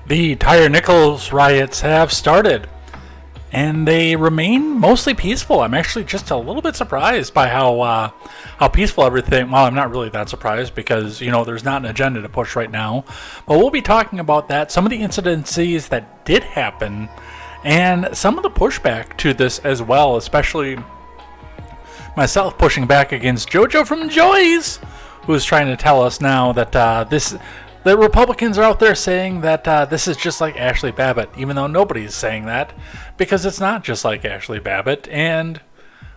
The Tyre Nichols riots have started, and they remain mostly peaceful. I'm actually just a little bit surprised by how peaceful everything. Well, I'm not really that surprised because there's not an agenda to push right now. But we'll be talking about that, some of the incidences that did happen, and some of the pushback to this as well, especially myself pushing back against JoJo from Joy's, who's trying to tell us now that the Republicans are out there saying that this is just like Ashley Babbitt, even though nobody's saying that, because it's not just like Ashley Babbitt. And,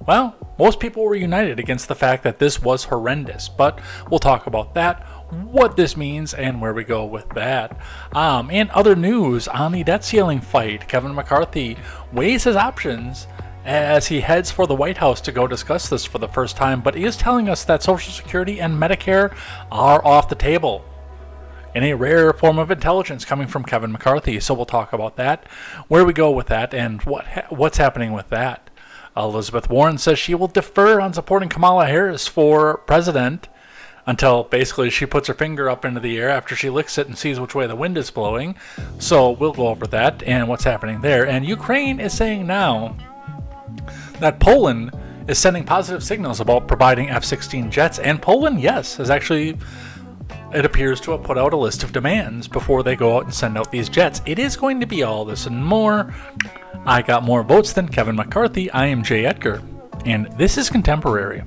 well, most people were united against the fact that this was horrendous. But we'll talk about that, what this means, and where we go with that. And other news on the debt ceiling fight. Kevin McCarthy weighs his options as he heads for the White House to go discuss this for the first time, but he is telling us that Social Security and Medicare are off the table, in a rare form of intelligence coming from Kevin McCarthy. So we'll talk about that, where we go with that, and what's happening with that. Elizabeth Warren says she will defer on supporting Kamala Harris for president until basically she puts her finger up into the air after she licks it and sees which way the wind is blowing. So we'll go over that and what's happening there. And Ukraine is saying now that Poland is sending positive signals about providing F-16 jets, and Poland, yes, has actually, it appears to have put out a list of demands before they go out and send out these jets. It is going to be all this and more. I got more votes than Kevin McCarthy. I am Jay Edgar, and this is Contemporary.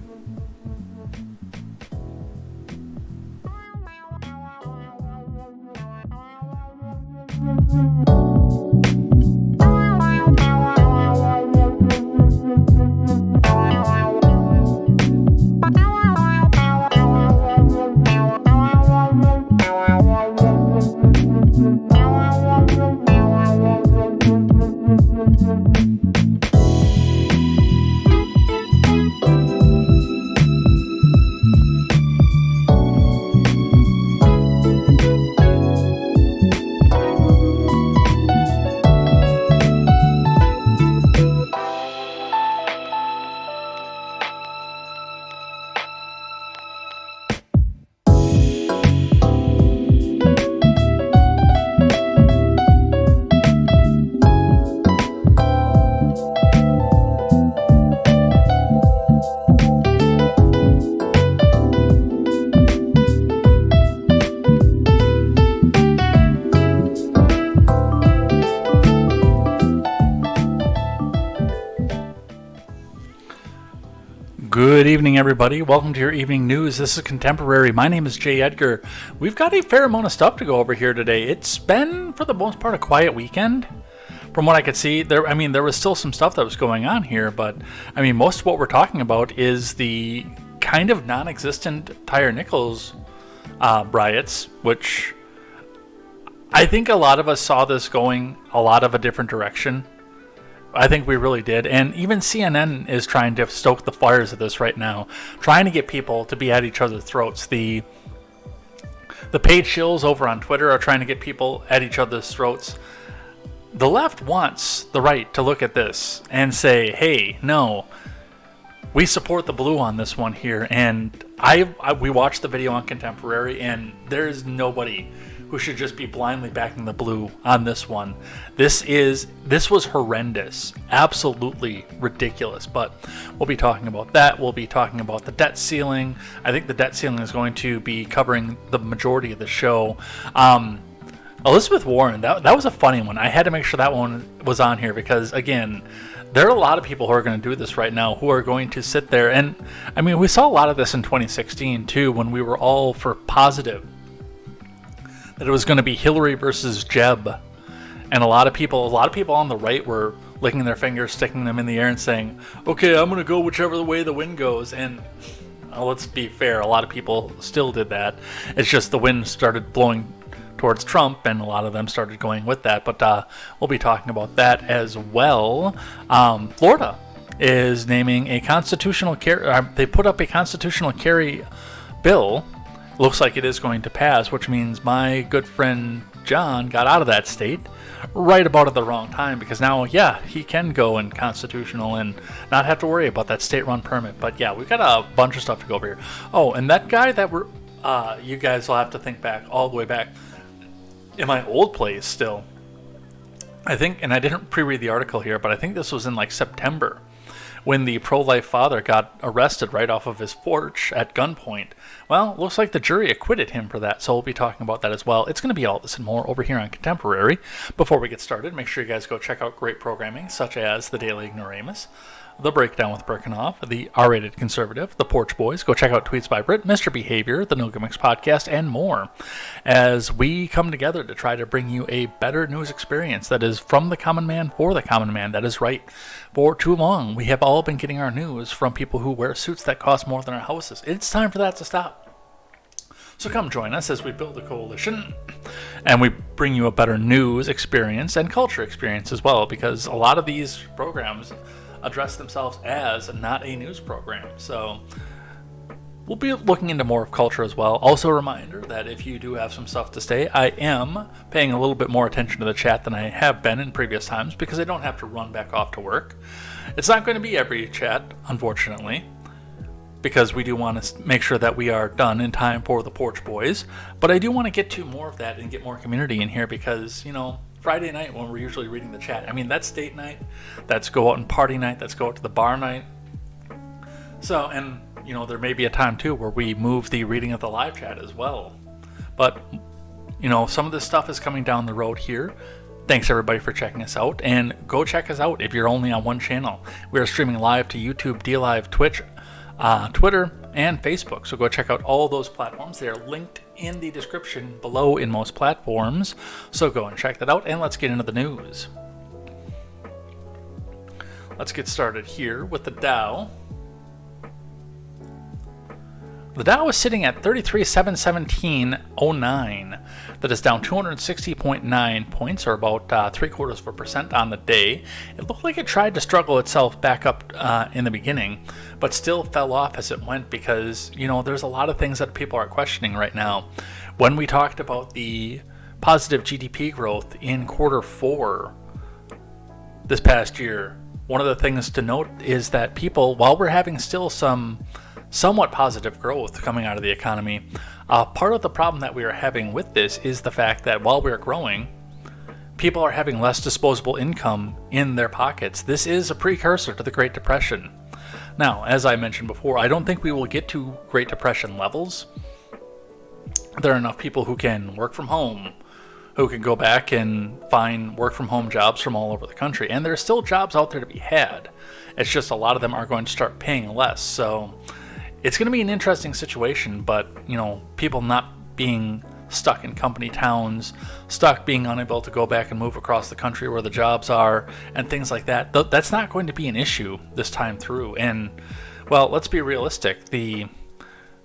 Good evening, everybody. Welcome to your evening news. This is Contemporary. My name is Jay Edgar. We've got a fair amount of stuff to go over here today. It's been, for the most part, a quiet weekend. From what I could see, there was still some stuff that was going on here, but most of what we're talking about is the kind of non-existent Tyre Nichols riots, which I think a lot of us saw this going a lot of a different direction. I think we really did. And even CNN is trying to stoke the fires of this right now, trying to get people to be at each other's throats. The paid shills over on Twitter are trying to get people at each other's throats. The left wants the right to look at this and say, hey, no, we support the blue on this one here. And we watched the video on Contemporary, and there's nobody who should just be blindly backing the blue on this one. This was horrendous, absolutely ridiculous. But we'll be talking about that. We'll be talking about the debt ceiling. I think the debt ceiling is going to be covering the majority of the show. Elizabeth Warren, that was a funny one. I had to make sure that one was on here because, again, there are a lot of people who are going to do this right now, who are going to sit there. And we saw a lot of this in 2016 too, when we were all for positive that it was going to be Hillary versus Jeb, and a lot of people on the right were licking their fingers, sticking them in the air, and saying, "Okay, I'm going to go whichever way the wind goes." And let's be fair, a lot of people still did that. It's just the wind started blowing towards Trump, and a lot of them started going with that. But we'll be talking about that as well. Florida is naming a constitutional carry. They put up a constitutional carry bill. Looks like it is going to pass, which means my good friend John got out of that state right about at the wrong time, because now, yeah, he can go in constitutional and not have to worry about that state-run permit. But yeah, we've got a bunch of stuff to go over here. Oh, and that guy that you guys will have to think back all the way back. in my old place still. I think, and I didn't pre-read the article here, but I think this was in like September when the pro-life father got arrested right off of his porch at gunpoint. Well, looks like the jury acquitted him for that, so we'll be talking about that as well. It's going to be all this and more over here on Contemporary. Before we get started, make sure you guys go check out great programming such as The Daily Ignoramus, The Breakdown with Birkenhoff, The R-Rated Conservative, The Porch Boys. Go check out Tweets by Brit, Mr. Behavior, The No Gimmicks Podcast, and more as we come together to try to bring you a better news experience that is from the common man for the common man. That is right. For too long, we have all been getting our news from people who wear suits that cost more than our houses. It's time for that to stop. So come join us as we build a coalition and we bring you a better news experience and culture experience as well, because a lot of these programs address themselves as not a news program. So we'll be looking into more of culture as well. Also a reminder that if you do have some stuff to say, I am paying a little bit more attention to the chat than I have been in previous times because I don't have to run back off to work. It's not going to be every chat, unfortunately, because we do want to make sure that we are done in time for the Porch Boys. But I do want to get to more of that and get more community in here because, you know, Friday night when we're usually reading the chat, I mean, that's date night, that's go out and party night, that's go out to the bar night. So, and, you know, there may be a time too where we move the reading of the live chat as well. But, you know, some of this stuff is coming down the road here. Thanks everybody for checking us out, and go check us out if you're only on one channel. We are streaming live to YouTube, DLive, Twitch, Twitter, and Facebook. So go check out all those platforms. They are linked in the description below in most platforms. So go and check that out, and let's get into the news. Let's get started here with the Dow. The Dow is sitting at 33,717.09. That is down 260.9 points, or about 0.75% on the day. It looked like it tried to struggle itself back up in the beginning, but still fell off as it went because, you know, there's a lot of things that people are questioning right now. When we talked about the positive GDP growth in Q4 this past year, one of the things to note is that people, while we're having still some somewhat positive growth coming out of the economy, part of the problem that we are having with this is the fact that while we're growing, people are having less disposable income in their pockets. This is a precursor to the Great Depression. Now, as I mentioned before, I don't think we will get to Great Depression levels. There are enough people who can work from home, who can go back and find work from home jobs from all over the country. And there are still jobs out there to be had. It's just a lot of them are going to start paying less. So it's going to be an interesting situation, but, you know, people not being stuck in company towns, stuck being unable to go back and move across the country where the jobs are, and things like that, that's not going to be an issue this time through. And, well, let's be realistic. The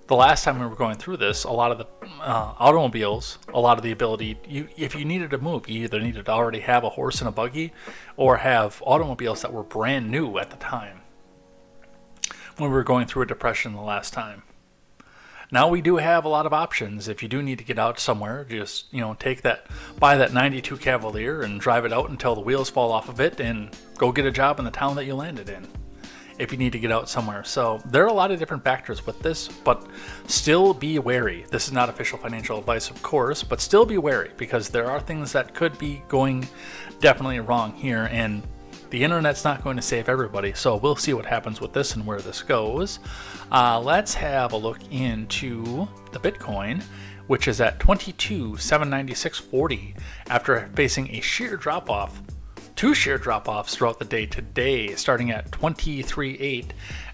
last time we were going through this, a lot of the automobiles, a lot of the ability, if you needed to move, you either needed to already have a horse and a buggy or have automobiles that were brand new at the time when we were going through a depression the last time. Now we do have a lot of options. If you do need to get out somewhere, just, you know, buy that 92 Cavalier and drive it out until the wheels fall off of it and go get a job in the town that you landed in if you need to get out somewhere. So there are a lot of different factors with this, but still be wary. This is not official financial advice, of course, but still be wary because there are things that could be going definitely wrong here, and the internet's not going to save everybody, so we'll see what happens with this and where this goes. Let's have a look into the Bitcoin, which is at 22,796.40 after facing a sheer drop-off. Two sheer drop-offs throughout the day today, starting at 23.8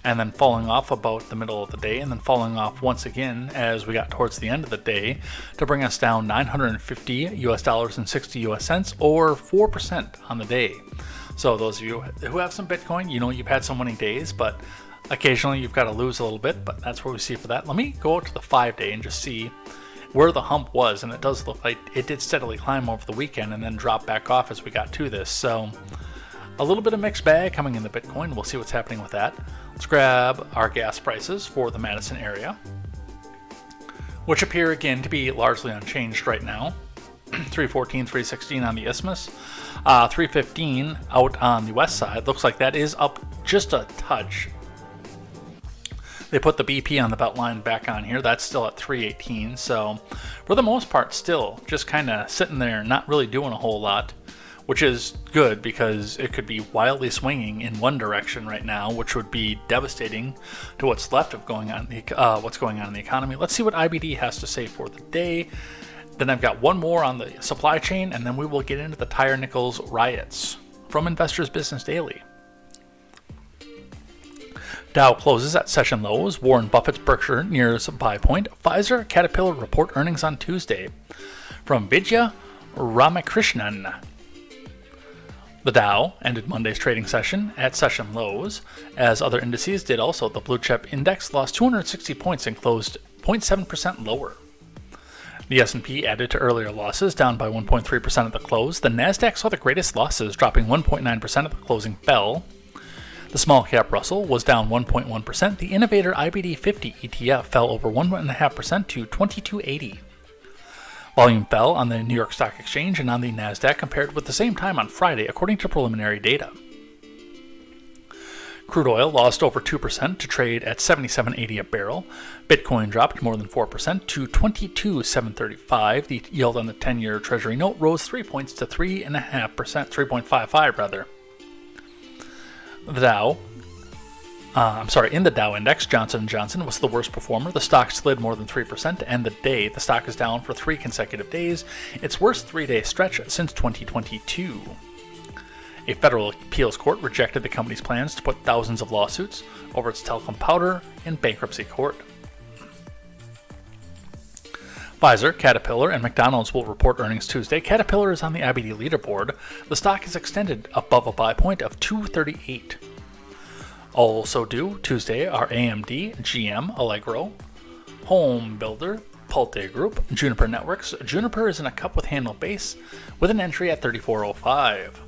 and then falling off about the middle of the day and then falling off once again as we got towards the end of the day to bring us down $950 and 60 US cents, or 4% on the day. So those of you who have some Bitcoin, you know you've had some winning days, but occasionally you've got to lose a little bit, but that's what we see for that. Let me go out to the 5-day and just see where the hump was, and it does look like it did steadily climb over the weekend and then drop back off as we got to this. So a little bit of mixed bag coming in the Bitcoin. We'll see what's happening with that. Let's grab our gas prices for the Madison area, which appear again to be largely unchanged right now. 314, 316 on the Isthmus, 315 out on the west side. Looks like that is up just a touch. They put the BP on the belt line back on here. That's still at 318. So for the most part, still just kind of sitting there, not really doing a whole lot, which is good because it could be wildly swinging in one direction right now, which would be devastating to what's left of what's going on in the economy. Let's see what IBD has to say for the day. Then I've got one more on the supply chain, and then we will get into the tire nickels riots from Investors Business Daily. Dow closes at session lows. Warren Buffett's Berkshire nears buy point. Pfizer, Caterpillar report earnings on Tuesday. From Vidya Ramakrishnan. The Dow ended Monday's trading session at session lows, as other indices did also. The blue chip index lost 260 points and closed 0.7% lower. The S&P added to earlier losses, down by 1.3% at the close. The Nasdaq saw the greatest losses, dropping 1.9% at the closing bell. The small cap Russell was down 1.1%. The Innovator IBD 50 ETF fell over 1.5% to 2280. Volume fell on the New York Stock Exchange and on the Nasdaq compared with the same time on Friday, according to preliminary data. Crude oil lost over 2% to trade at $77.80 a barrel. Bitcoin dropped more than 4% to $22,735. The yield on the 10-year Treasury note rose 3 points to 3.5%, 3.55 rather. In the Dow Index, Johnson & Johnson was the worst performer. The stock slid more than 3% to end the day. The stock is down for 3 consecutive days, its worst 3-day stretch since 2022. A federal appeals court rejected the company's plans to put thousands of lawsuits over its talcum powder in bankruptcy court. Pfizer, Caterpillar, and McDonald's will report earnings Tuesday. Caterpillar is on the IBD leaderboard. The stock is extended above a buy point of 238. Also due Tuesday are AMD, GM, Allegro, Home Builder, Pulte Group, Juniper Networks. Juniper is in a cup with handle base with an entry at 3405.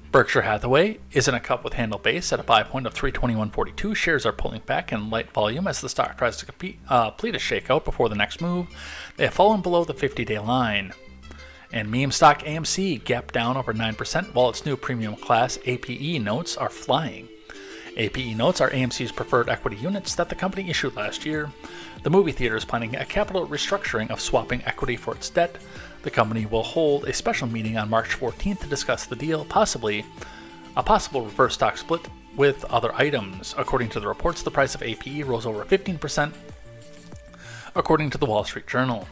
Berkshire Hathaway is in a cup with handle base at a buy point of 321.42. Shares are pulling back in light volume as the stock tries to complete a shakeout before the next move. They have fallen below the 50-day line. And meme stock AMC gapped down over 9% while its new premium class APE notes are flying. APE notes are AMC's preferred equity units that the company issued last year. The movie theater is planning a capital restructuring of swapping equity for its debt. The company will hold a special meeting on March 14th to discuss the deal, possibly a possible reverse stock split with other items. According to the reports, the price of APE rose over 15%, according to the Wall Street Journal.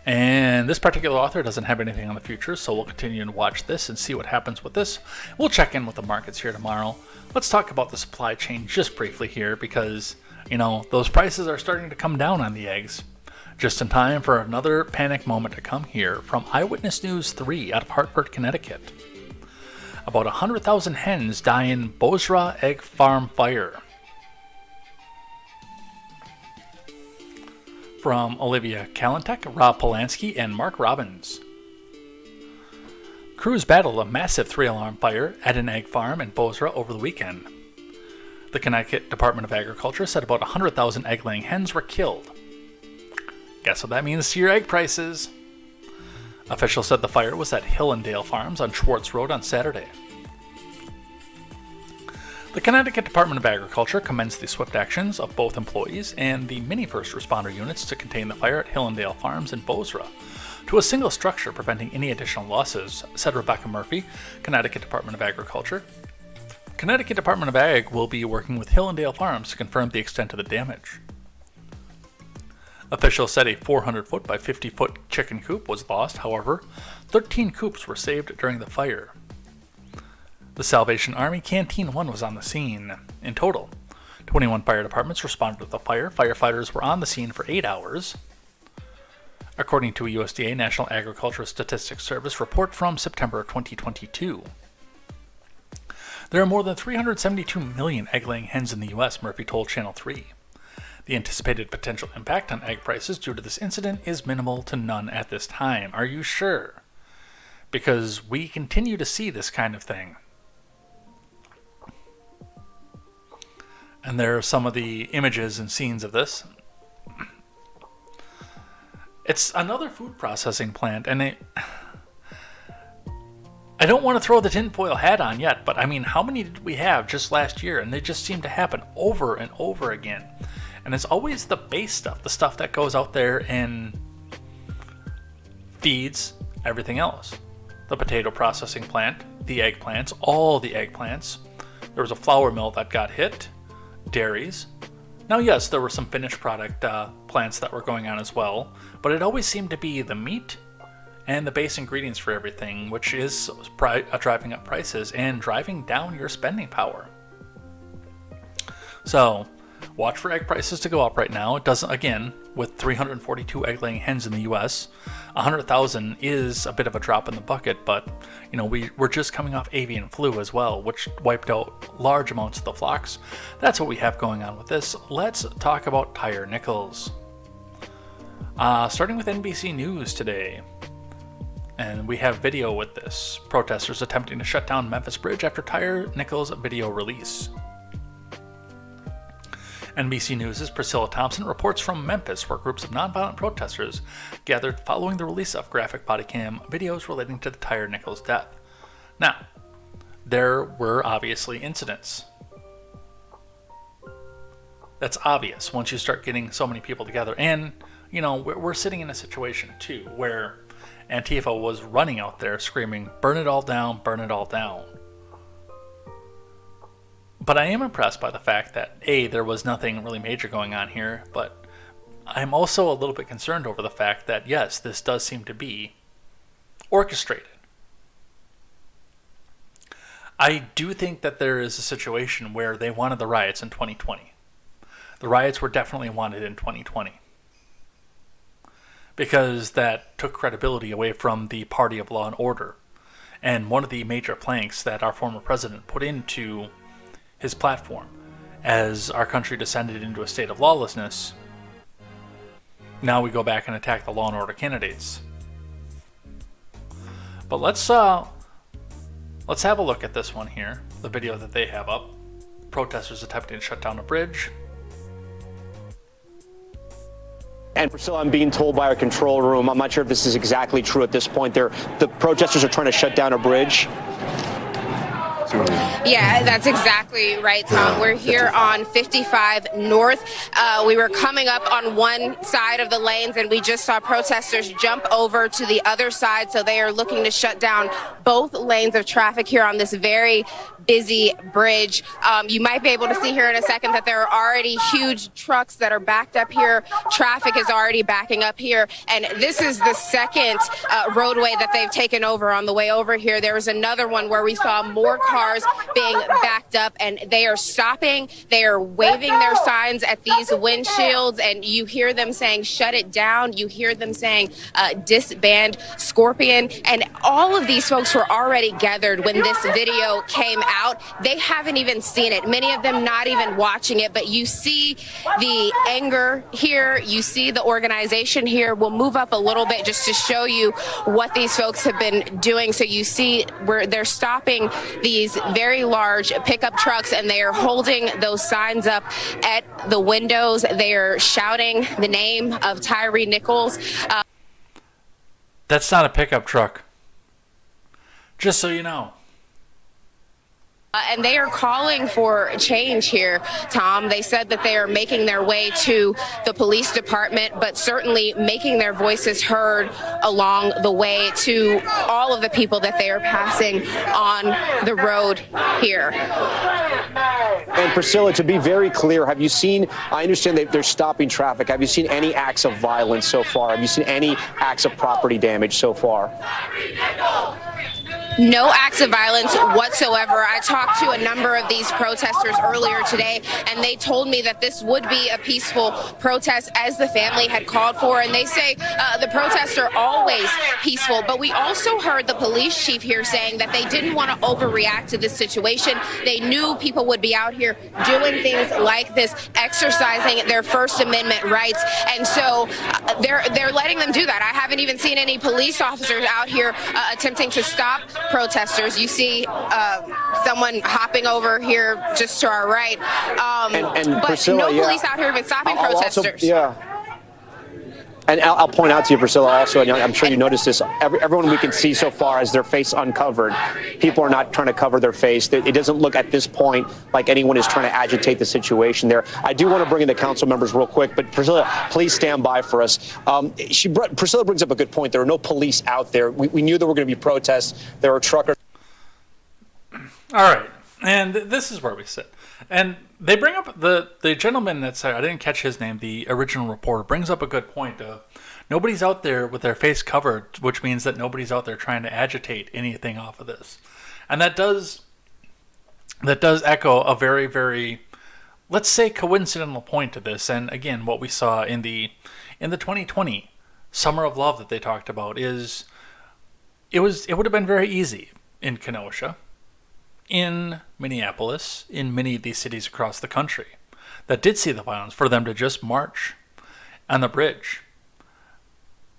And this particular author doesn't have anything on the future, so we'll continue to watch this and see what happens with this. We'll check in with the markets here tomorrow. Let's talk about the supply chain just briefly here because, those prices are starting to come down on the eggs. Just in time for another panic moment to come here from Eyewitness News 3 out of Hartford, Connecticut. About 100,000 hens die in Bozrah egg farm fire. From Olivia Kalentek, Rob Polanski, and Mark Robbins. Crews battled a massive 3-alarm fire at an egg farm in Bozrah over the weekend. The Connecticut Department of Agriculture said about 100,000 egg-laying hens were killed. Guess what that means to your egg prices? Officials said the fire was at Hill and Dale Farms on Schwartz Road on Saturday. The Connecticut Department of Agriculture commends the swift actions of both employees and the many first responder units to contain the fire at Hill and Dale Farms in Bozrah to a single structure, preventing any additional losses, said Rebecca Murphy, Connecticut Department of Agriculture. Connecticut Department of Ag will be working with Hill and Dale Farms to confirm the extent of the damage. Officials said a 400-foot by 50-foot chicken coop was lost. However, 13 coops were saved during the fire. The Salvation Army Canteen 1 was on the scene. In total, 21 fire departments responded to the fire. Firefighters were on the scene for 8 hours. According to a USDA National Agricultural Statistics Service report from September 2022. There are more than 372 million egg-laying hens in the U.S., Murphy told Channel 3. The anticipated potential impact on egg prices due to this incident is minimal to none at this time. Are you sure? Because we continue to see this kind of thing. And there are some of the images and scenes of this. It's another food processing plant, and I don't want to throw the tinfoil hat on yet, but I mean, how many did we have just last year? And they just seem to happen over and over again. And it's always the base stuff, the stuff that goes out there and feeds everything else. The potato processing plant, the eggplants, all the eggplants. There was a flour mill that got hit, dairies. Now, yes, there were some finished product plants that were going on as well, but it always seemed to be the meat and the base ingredients for everything, which is driving up prices and driving down your spending power. So, watch for egg prices to go up right now. It doesn't, again, with 342 egg-laying hens in the U.S., 100,000 is a bit of a drop in the bucket, but, you know, we're just coming off avian flu as well, which wiped out large amounts of the flocks. That's what we have going on with this. Let's talk about tire nickels. Starting with NBC News today. And we have video with this. Protesters attempting to shut down Memphis Bridge after tire nickels video release. NBC News' Priscilla Thompson reports from Memphis, where groups of nonviolent protesters gathered following the release of graphic body cam videos relating to the tire nickels death. Now, there were obviously incidents. That's obvious once you start getting so many people together. And, you know, we're sitting in a situation, too, where Antifa was running out there screaming, "Burn it all down, burn it all down." But I am impressed by the fact that, A, there was nothing really major going on here, but I'm also a little bit concerned over the fact that, yes, this does seem to be orchestrated. I do think that there is a situation where they wanted the riots in 2020. The riots were definitely wanted in 2020. Because that took credibility away from the party of law and order. And one of the major planks that our former president put into his platform as our country descended into a state of lawlessness, now we go back and attack the law and order candidates. But let's have a look at this one here, the video that they have up. Protesters attempting to shut down a bridge. And Priscilla, I'm being told by our control room, I'm not sure if this is exactly true at this point, the protesters are trying to shut down a bridge. Yeah, that's exactly right, Tom. We're here on 55 North. We were coming up on one side of the lanes, and we just saw protesters jump over to the other side. So they are looking to shut down both lanes of traffic here on this very busy bridge. You might be able to see here in a second that there are already huge trucks that are backed up here. Traffic is already backing up here. And this is the second roadway that they've taken over on the way over here. There was another one where we saw more cars being backed up, and they are stopping. They are waving their signs at these windshields, and you hear them saying, "Shut it down." You hear them saying, "Disband Scorpion." And all of these folks were already gathered when this video came out. They haven't even seen it. Many of them not even watching it, but you see the anger here. You see the organization here. We'll move up a little bit just to show you what these folks have been doing. So you see where they're stopping these very large pickup trucks, and they are holding those signs up at the windows. They are shouting the name of Tyree Nichols. That's not a pickup truck. Just so you know. And they are calling for change here, Tom. They said that they are making their way to the police department, but certainly making their voices heard along the way to all of the people that they are passing on the road here. And Priscilla, to be very clear, have you seen, I understand that they're stopping traffic. Have you seen any acts of violence so far? Have you seen any acts of property damage so far? No acts of violence whatsoever. I talked to a number of these protesters earlier today, and they told me that this would be a peaceful protest as the family had called for. And they say the protests are always peaceful. But we also heard the police chief here saying that they didn't want to overreact to this situation. They knew people would be out here doing things like this, exercising their First Amendment rights. And so they're letting them do that. I haven't even seen any police officers out here attempting to stop protesters. You see someone hopping over here just to our right. And but Priscilla, no police out here have been stopping protesters. And I'll point out to you, Priscilla, also, and I'm sure you noticed this, everyone we can see so far has their face uncovered. People are not trying to cover their face. It doesn't look at this point like anyone is trying to agitate the situation there. I do want to bring in the council members real quick, but Priscilla, please stand by for us. Priscilla brings up a good point. There are no police out there. We knew there were going to be protests. There are truckers. All right, and this is where we sit. And they bring up the gentleman that's, I didn't catch his name, the original reporter, brings up a good point of nobody's out there with their face covered, which means that nobody's out there trying to agitate anything off of this. And that does echo a very, very, let's say, coincidental point to this. And again, what we saw in the 2020 Summer of Love that they talked about is it would have been very easy in Kenosha, in Minneapolis, in many of these cities across the country that did see the violence, for them to just march on the bridge.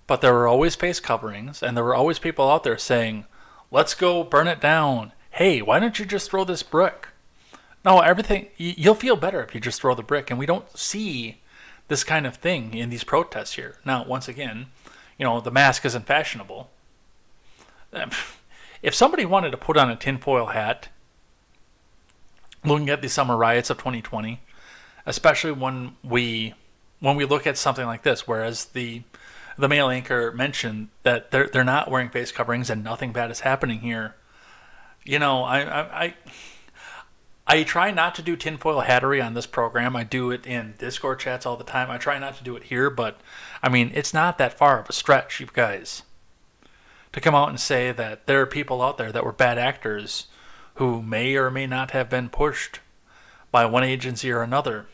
But there were always face coverings, and there were always people out there saying, let's go burn it down. Hey, why don't you just throw this brick? No, you'll feel better if you just throw the brick. And we don't see this kind of thing in these protests here. Now, once again, the mask isn't fashionable. If somebody wanted to put on a tinfoil hat, looking at the summer riots of 2020, especially when we look at something like this, whereas the male anchor mentioned that they're not wearing face coverings and nothing bad is happening here. I try not to do tinfoil hattery on this program. I do it in Discord chats all the time. I try not to do it here, but I mean, it's not that far of a stretch, you guys, to come out and say that there are people out there that were bad actors who may or may not have been pushed by one agency or another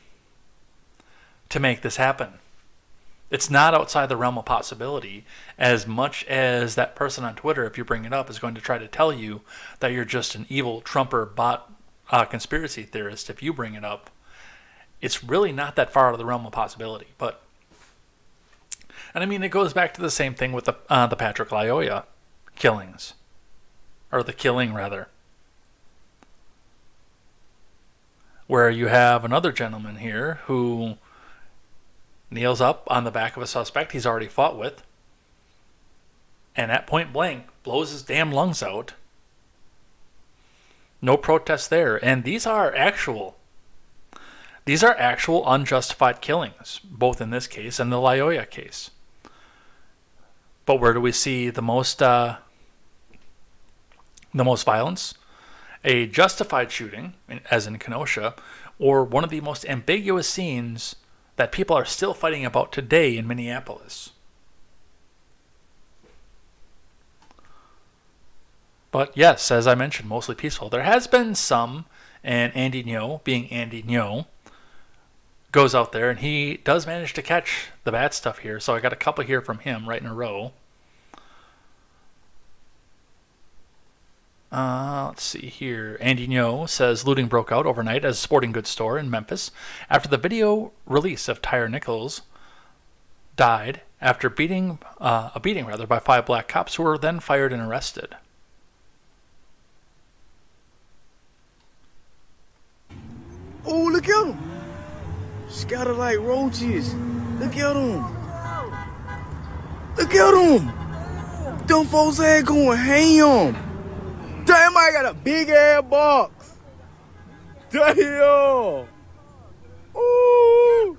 to make this happen. It's not outside the realm of possibility, as much as that person on Twitter, if you bring it up, is going to try to tell you that you're just an evil Trumper bot conspiracy theorist. If you bring it up, it's really not that far out of the realm of possibility. And I mean, it goes back to the same thing with the Patrick Lyoya killings, or the killing rather, where you have another gentleman here who kneels up on the back of a suspect he's already fought with, and at point blank blows his damn lungs out. No protest there. And these are actual unjustified killings, both in this case and the Lyoya case. But where do we see the most violence? A justified shooting, as in Kenosha, or one of the most ambiguous scenes that people are still fighting about today in Minneapolis. But yes, as I mentioned, mostly peaceful. There has been some, and Andy Ngo, being Andy Ngo, goes out there and he does manage to catch the bad stuff here. So I got a couple here from him right in a row. Let's see here. Andy Ngo says looting broke out overnight at a sporting goods store in Memphis after the video release of Tyre Nichols died after a beating by 5 black cops who were then fired and arrested. Oh, look at them. Scattered like roaches. Look at them. Look at them. Them folks ain't going ham. Damn, I got a big ass box. Damn. Ooh.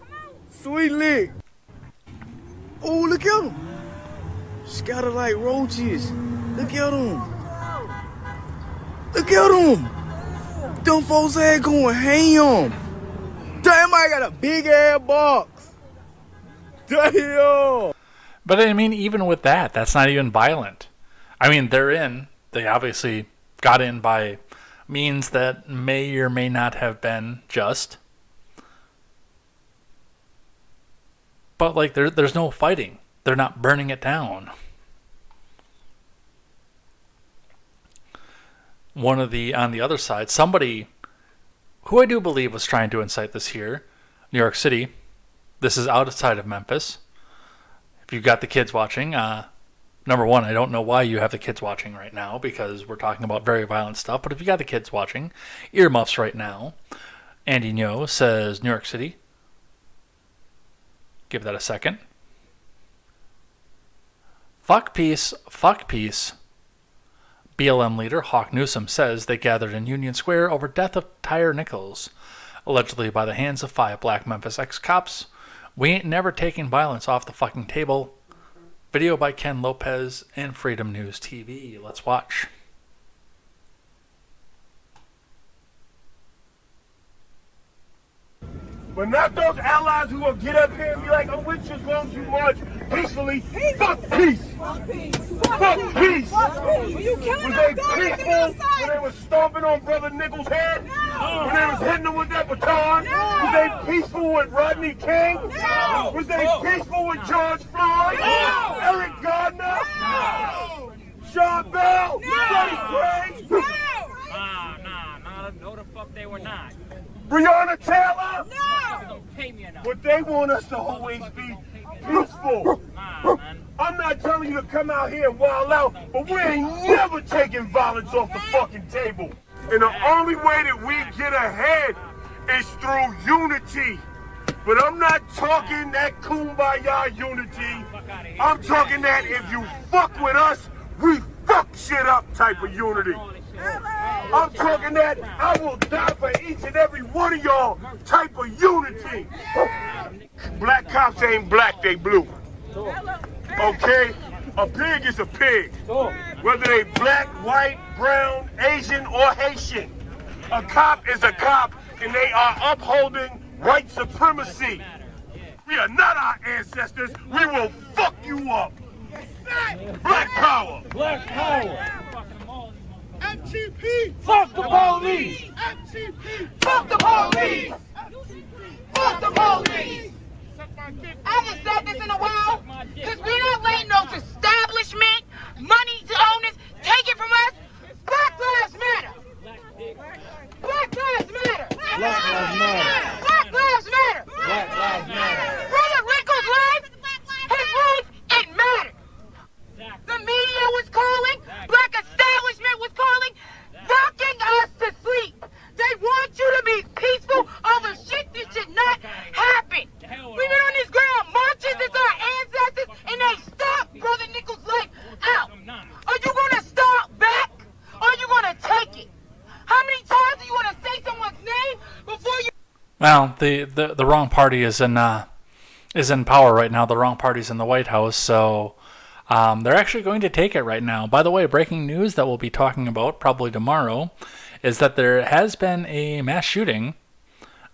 Sweet lick. Oh, look at them. Scattered like roaches. Look at them. Look at them. Them folks ain't going ham. Damn, I got a big ass box. Damn. But I mean, even with that, that's not even violent. I mean, they obviously got in by means that may or may not have been just. But like, there's no fighting. They're not burning it down. On the other side, somebody who I do believe was trying to incite this here, New York City. This is outside of Memphis. If you've got the kids watching, number one, I don't know why you have the kids watching right now, because we're talking about very violent stuff. But if you got the kids watching, earmuffs right now. Andy Ngo says New York City. Give that a second. Fuck peace, fuck peace. BLM leader Hawk Newsom says they gathered in Union Square over death of Tyre Nichols, allegedly by the hands of 5 black Memphis ex-cops. We ain't never taking violence off the fucking table. Video by Ken Lopez and Freedom News TV. Let's watch. But not those allies who will get up here and be like, I'm with you as long as you march peacefully. Fuck peace. Fuck peace. Fuck peace. Was they peaceful when they were stomping on Brother Nichols' head? No. When they was hitting him with that baton? No. Was they peaceful with Rodney King? No. Was they peaceful with George Floyd? No. Eric Gardner? No. Sean Bell? No. Freddie Gray? No, no, the fuck they were not. Breonna Taylor? No! Don't pay me enough. But they want us to always be peaceful. I'm not telling you to come out here and wild out, but we ain't never taking violence off the fucking table. And the only way that we get ahead is through unity. But I'm not talking that kumbaya unity. I'm talking that if you fuck with us, we fuck shit up type of unity. I'm talking that I will die for each and every one of y'all type of unity. Black cops ain't black, they blue. Okay? A pig is a pig. Whether they black, white, brown, Asian, or Haitian. A cop is a cop, and they are upholding white supremacy. We are not our ancestors. We will fuck you up. Black power. Black power. FTP! Fuck the police! FTP! Fuck the police! Fuck the police! I haven't said this in a while, because we're not letting those establishment, money owners take it from us. Black Lives Matter! Black Lives Matter! Black Lives Matter. Black Lives Matter! Black Lives Matter. Brother Rickles' life, his life, it mattered. The media was calling, black establishment was calling, rocking us to sleep. They want you to be peaceful over shit that should not happen. We've been on this ground marches as our ancestors, and they stopped Brother Nichols' life out. Are you going to stop back? Or are you going to take it? How many times do you want to say someone's name before you... Well, the wrong party is in power right now. The wrong party's in the White House, so... they're actually going to take it right now. By the way, breaking news that we'll be talking about probably tomorrow is that there has been a mass shooting.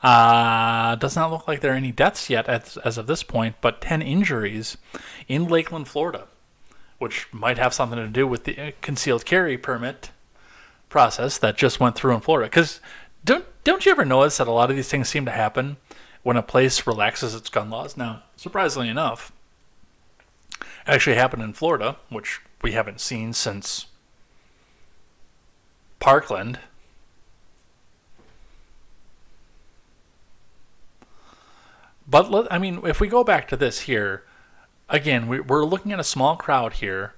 Does not look like there are any deaths yet as of this point, but 10 injuries in Lakeland, Florida, which might have something to do with the concealed carry permit process that just went through in Florida. Because don't you ever notice that a lot of these things seem to happen when a place relaxes its gun laws? Now, surprisingly enough, actually happened in Florida, which we haven't seen since Parkland. But, if we go back to this here, again, we're looking at a small crowd here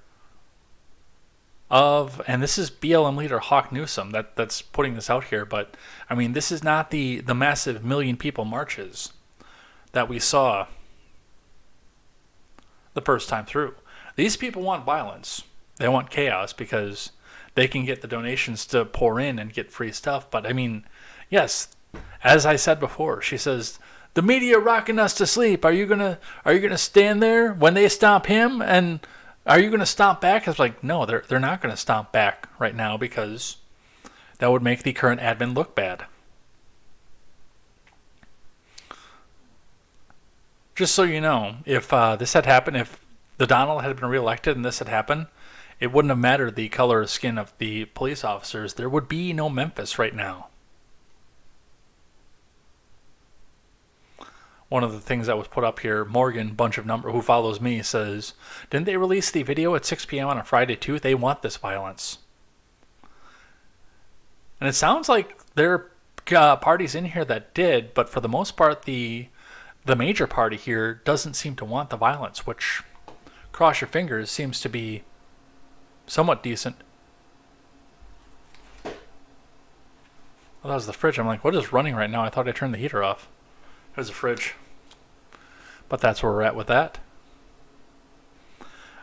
and this is BLM leader Hawk Newsom that's putting this out here, but, this is not the massive million people marches that we saw the first time through. These people want violence. They want chaos because they can get the donations to pour in and get free stuff. But yes, as I said before, she says, the media rocking us to sleep. Are you gonna stand there when they stomp him? And are you gonna stomp back? It's like, no, they're not gonna stomp back right now because that would make the current admin look bad. Just so you know, if this had happened, if the Donald had been reelected and this had happened, it wouldn't have mattered the color of skin of the police officers. There would be no Memphis right now. One of the things that was put up here, Morgan, who follows me, says, didn't they release the video at 6 p.m. on a Friday too? They want this violence. And it sounds like there are parties in here that did, but for the most part, the major party here doesn't seem to want the violence, which, cross your fingers, seems to be somewhat decent. Well, that was the fridge. I'm like, what is running right now? I thought I turned the heater off. There's a fridge. But that's where we're at with that.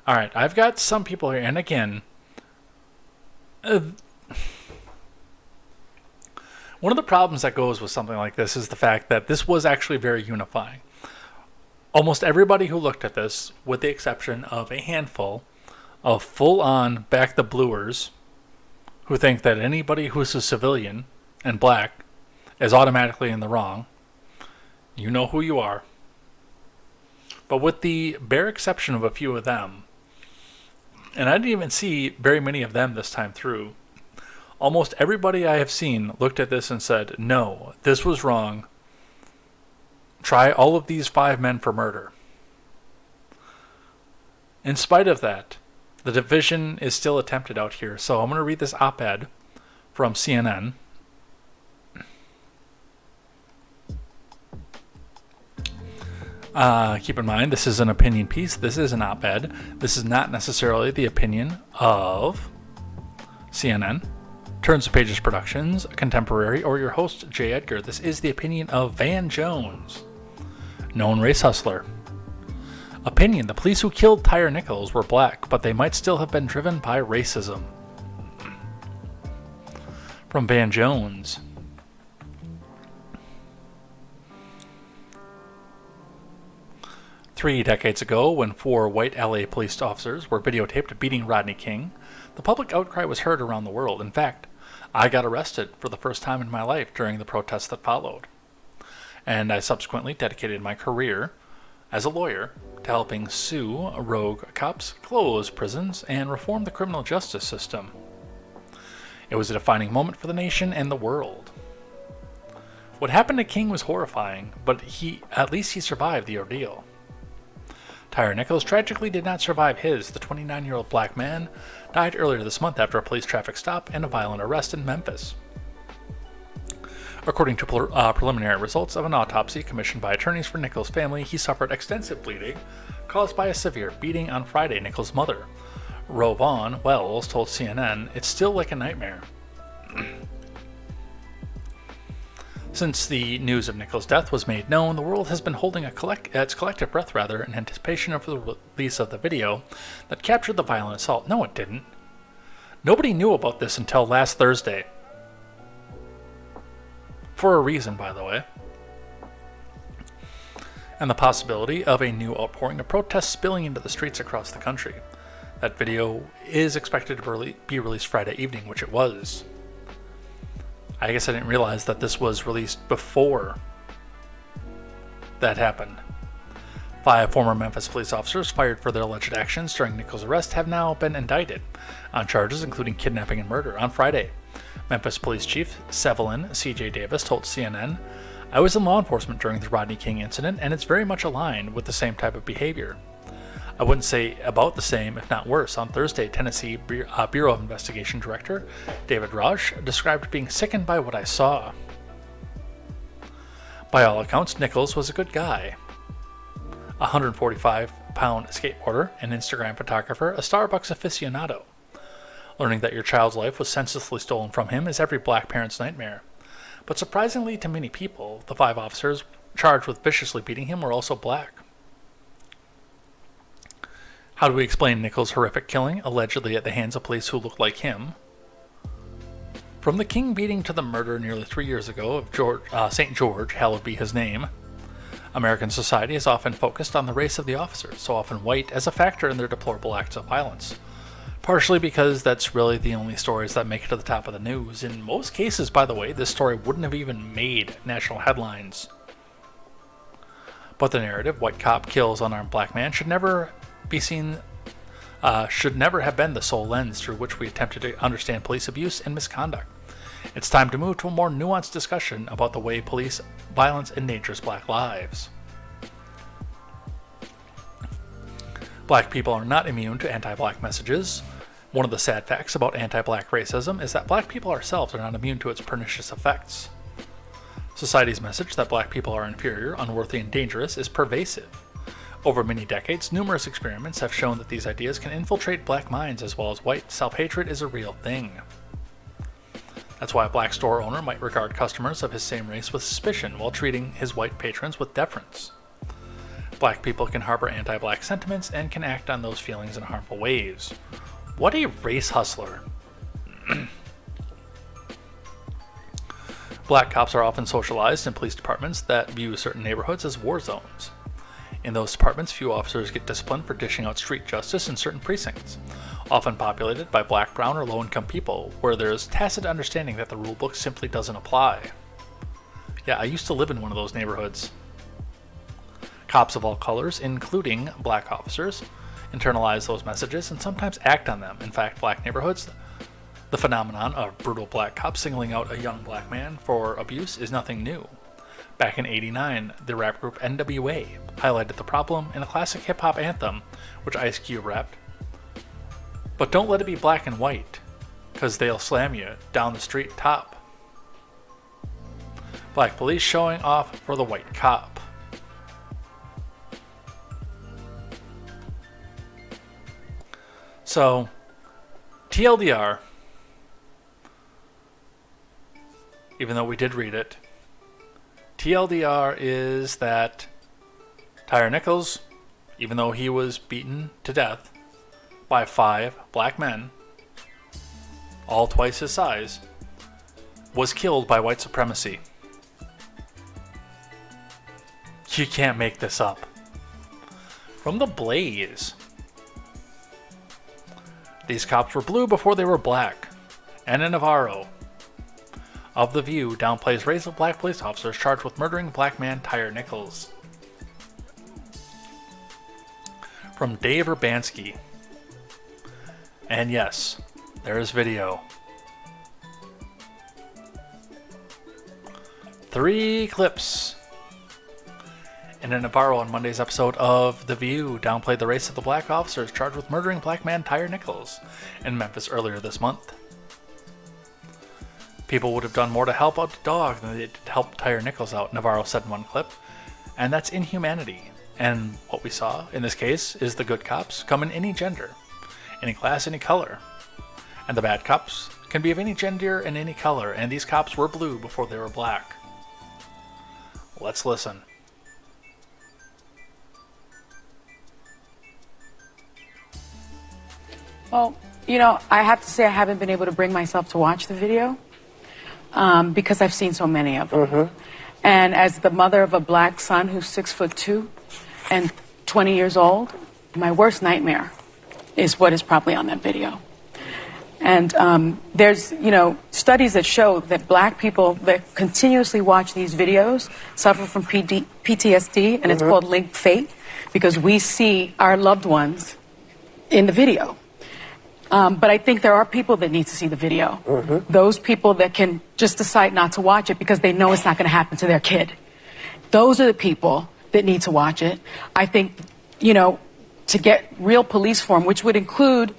All right, I've got some people here, and again, one of the problems that goes with something like this is the fact that this was actually very unifying. Almost everybody who looked at this, with the exception of a handful of full-on back-the-bluers who think that anybody who's a civilian and black is automatically in the wrong. You know who you are. But with the bare exception of a few of them, and I didn't even see very many of them this time through, almost everybody I have seen looked at this and said, no, this was wrong. Try all of these 5 men for murder. In spite of that, the division is still attempted out here. So I'm going to read this op-ed from CNN. Keep in mind, this is an opinion piece. This is an op-ed. This is not necessarily the opinion of CNN, Turns of Pages Productions, Contemporary, or your host, J. Edgar. This is the opinion of Van Jones, known race hustler. Opinion: the police who killed Tyre Nichols were black, but they might still have been driven by racism. From Van Jones. Three decades ago, when 4 white LA police officers were videotaped beating Rodney King, the public outcry was heard around the world. In fact, I got arrested for the first time in my life during the protests that followed. And I subsequently dedicated my career as a lawyer to helping sue rogue cops, close prisons, and reform the criminal justice system. It was a defining moment for the nation and the world. What happened to King was horrifying, but at least he survived the ordeal. Tyre Nichols tragically did not survive his. The 29-year-old black man died earlier this month after a police traffic stop and a violent arrest in Memphis. According to preliminary results of an autopsy commissioned by attorneys for Nichols' family, he suffered extensive bleeding caused by a severe beating on Friday. Nichols' mother, Rovon Wells, told CNN, "It's still like a nightmare." Since the news of Nichols' death was made known, the world has been holding its collective breath in anticipation of the release of the video that captured the violent assault. No, it didn't. Nobody knew about this until last Thursday. For a reason, by the way. And the possibility of a new outpouring of protests spilling into the streets across the country. That video is expected to be released Friday evening, which it was. I guess I didn't realize that this was released before that happened. 5 former Memphis police officers fired for their alleged actions during Nichols' arrest have now been indicted on charges including kidnapping and murder. On Friday, Memphis Police Chief Sevelin C.J. Davis told CNN, "I was in law enforcement during the Rodney King incident, and it's very much aligned with the same type of behavior. I wouldn't say about the same, if not worse." On Thursday, Tennessee Bureau of Investigation Director David Rausch described being sickened by what I saw. By all accounts, Nichols was a good guy. A 145-pound skateboarder, an Instagram photographer, a Starbucks aficionado. Learning that your child's life was senselessly stolen from him is every black parent's nightmare. But surprisingly to many people, the 5 officers charged with viciously beating him were also black. How do we explain Nichols' horrific killing, allegedly at the hands of police who looked like him? From the King beating to the murder nearly 3 years ago of St. George, hallowed be his name, American society is often focused on the race of the officers, so often white, as a factor in their deplorable acts of violence. Partially because that's really the only stories that make it to the top of the news. In most cases, by the way, this story wouldn't have even made national headlines. But the narrative, white cop kills unarmed black man, should never have been the sole lens through which we attempted to understand police abuse and misconduct. It's time to move to a more nuanced discussion about the way police violence endangers black lives. Black people are not immune to anti-black messages. One of the sad facts about anti-black racism is that black people ourselves are not immune to its pernicious effects. Society's message that black people are inferior, unworthy, and dangerous is pervasive. Over many decades, numerous experiments have shown that these ideas can infiltrate black minds as well as white. Self-hatred is a real thing. That's why a black store owner might regard customers of his same race with suspicion while treating his white patrons with deference. Black people can harbor anti-black sentiments and can act on those feelings in harmful ways. What a race hustler. Black cops are often socialized in police departments that view certain neighborhoods as war zones. In those departments, few officers get disciplined for dishing out street justice in certain precincts, often populated by black, brown, or low-income people, where there is tacit understanding that the rulebook simply doesn't apply. Yeah, I used to live in one of those neighborhoods. Cops of all colors, including black officers, internalize those messages and sometimes act on them. In fact, black neighborhoods, the phenomenon of brutal black cops singling out a young black man for abuse is nothing new. Back in '89, the rap group NWA highlighted the problem in a classic hip-hop anthem, which Ice Cube rapped. But don't let it be black and white, 'cause they'll slam you down the street top. Black police showing off for the white cop. So, TLDR, even though we did read it, TLDR is that Tyre Nichols, even though he was beaten to death by 5 black men, all twice his size, was killed by white supremacy. You can't make this up. From the Blaze. These cops were blue before they were black. Anna Navarro of The View downplays race of black police officers charged with murdering black man Tyre Nichols. From Dave Urbanski. And yes, there is video. 3 clips. Anna Navarro on Monday's episode of The View downplayed the race of the black officers charged with murdering black man Tyre Nichols in Memphis earlier this month. People would have done more to help out the dog than they did to help Tyre Nichols out, Navarro said in one clip. And that's inhumanity. And what we saw in this case is the good cops come in any gender, any class, any color. And the bad cops can be of any gender and any color, and these cops were blue before they were black. Let's listen. Well, I have to say I haven't been able to bring myself to watch the video because I've seen so many of them. Mm-hmm. And as the mother of a black son who's 6'2" and 20 years old, my worst nightmare is what is probably on that video. And there's, studies that show that black people that continuously watch these videos suffer from PTSD, and it's called linked fate, because we see our loved ones in the video. But I think there are people that need to see the video. Mm-hmm. Those people that can just decide not to watch it because they know it's not going to happen to their kid. Those are the people that need to watch it. I think, to get real police reform, which would include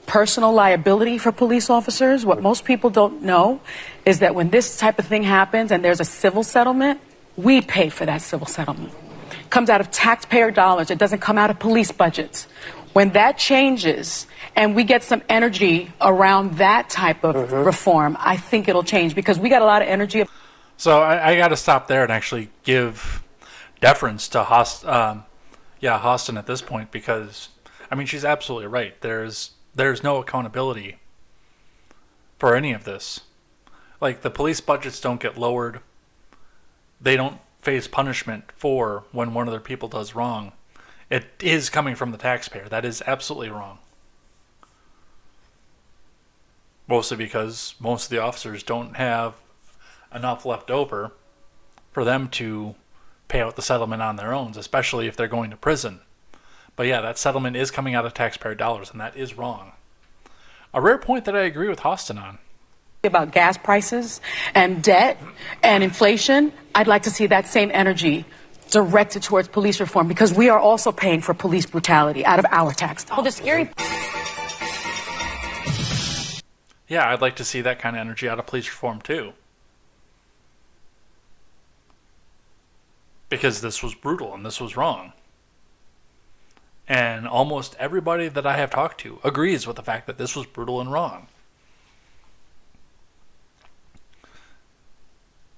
personal liability for police officers, what most people don't know is that when this type of thing happens and there's a civil settlement, we pay for that civil settlement. It comes out of taxpayer dollars. It doesn't come out of police budgets. When that changes and we get some energy around that type of reform, I think it'll change, because we got a lot of energy. So I got to stop there and actually give deference to Hostin at this point, because, she's absolutely right. There's no accountability for any of this. Like, the police budgets don't get lowered. They don't face punishment for when one of their people does wrong. It is coming from the taxpayer. That is absolutely wrong. Mostly because most of the officers don't have enough left over for them to pay out the settlement on their own, especially if they're going to prison. But yeah, that settlement is coming out of taxpayer dollars, and that is wrong. A rare point that I agree with Hostin on. About gas prices and debt and inflation, I'd like to see that same energy directed towards police reform, because we are also paying for police brutality out of our tax dollars. Well, the scary... Yeah, I'd like to see that kind of energy out of police reform too. Because this was brutal and this was wrong. And almost everybody that I have talked to agrees with the fact that this was brutal and wrong.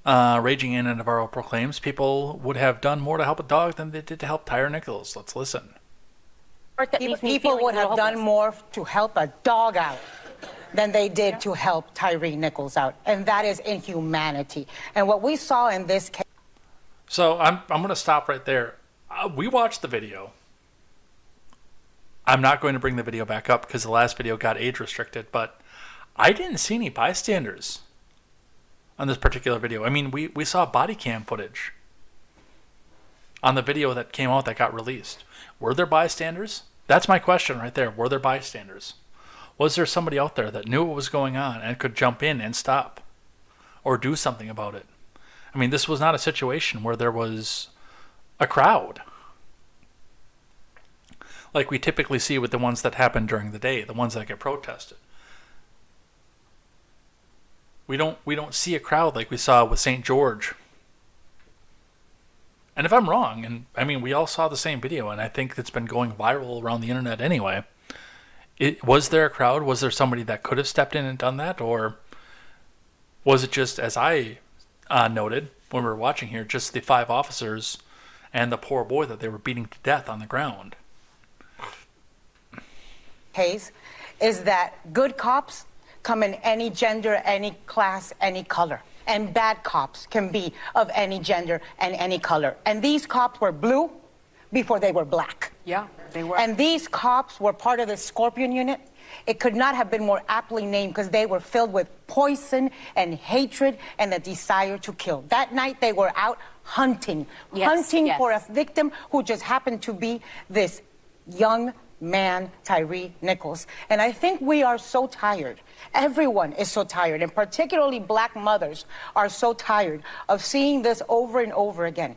Raging in, and Navarro proclaims people would have done more to help a dog than they did to help Tyre Nichols. Let's listen. People would have done more to help a dog out than they did to help Tyre Nichols out. And that is inhumanity. And what we saw in this case... So I'm going to stop right there. We watched the video. I'm not going to bring the video back up because the last video got age restricted, but I didn't see any bystanders on this particular video. I mean, we saw body cam footage on the video that came out that got released. Were there bystanders? That's my question right there. Were there bystanders? Was there somebody out there that knew what was going on and could jump in and stop or do something about it? I mean, this was not a situation where there was a crowd like we typically see with the ones that happen during the day, the ones that get protested. We don't see a crowd like we saw with St. George. And if I'm wrong, and I mean, we all saw the same video, and I think it's been going viral around the internet anyway. Was there a crowd? Was there somebody that could have stepped in and done that? Or was it just, as I noted when we were watching here, just the 5 officers and the poor boy that they were beating to death on the ground? Case is that good cops come in any gender, any class, any color. And bad cops can be of any gender and any color. And these cops were blue before they were black. Yeah, they were. And these cops were part of the Scorpion unit. It could not have been more aptly named because they were filled with poison and hatred and a desire to kill. That night they were out hunting, hunting for a victim who just happened to be this young man, Tyre Nichols. And I think we are so tired. Everyone is so tired, and particularly black mothers are so tired of seeing this over and over again.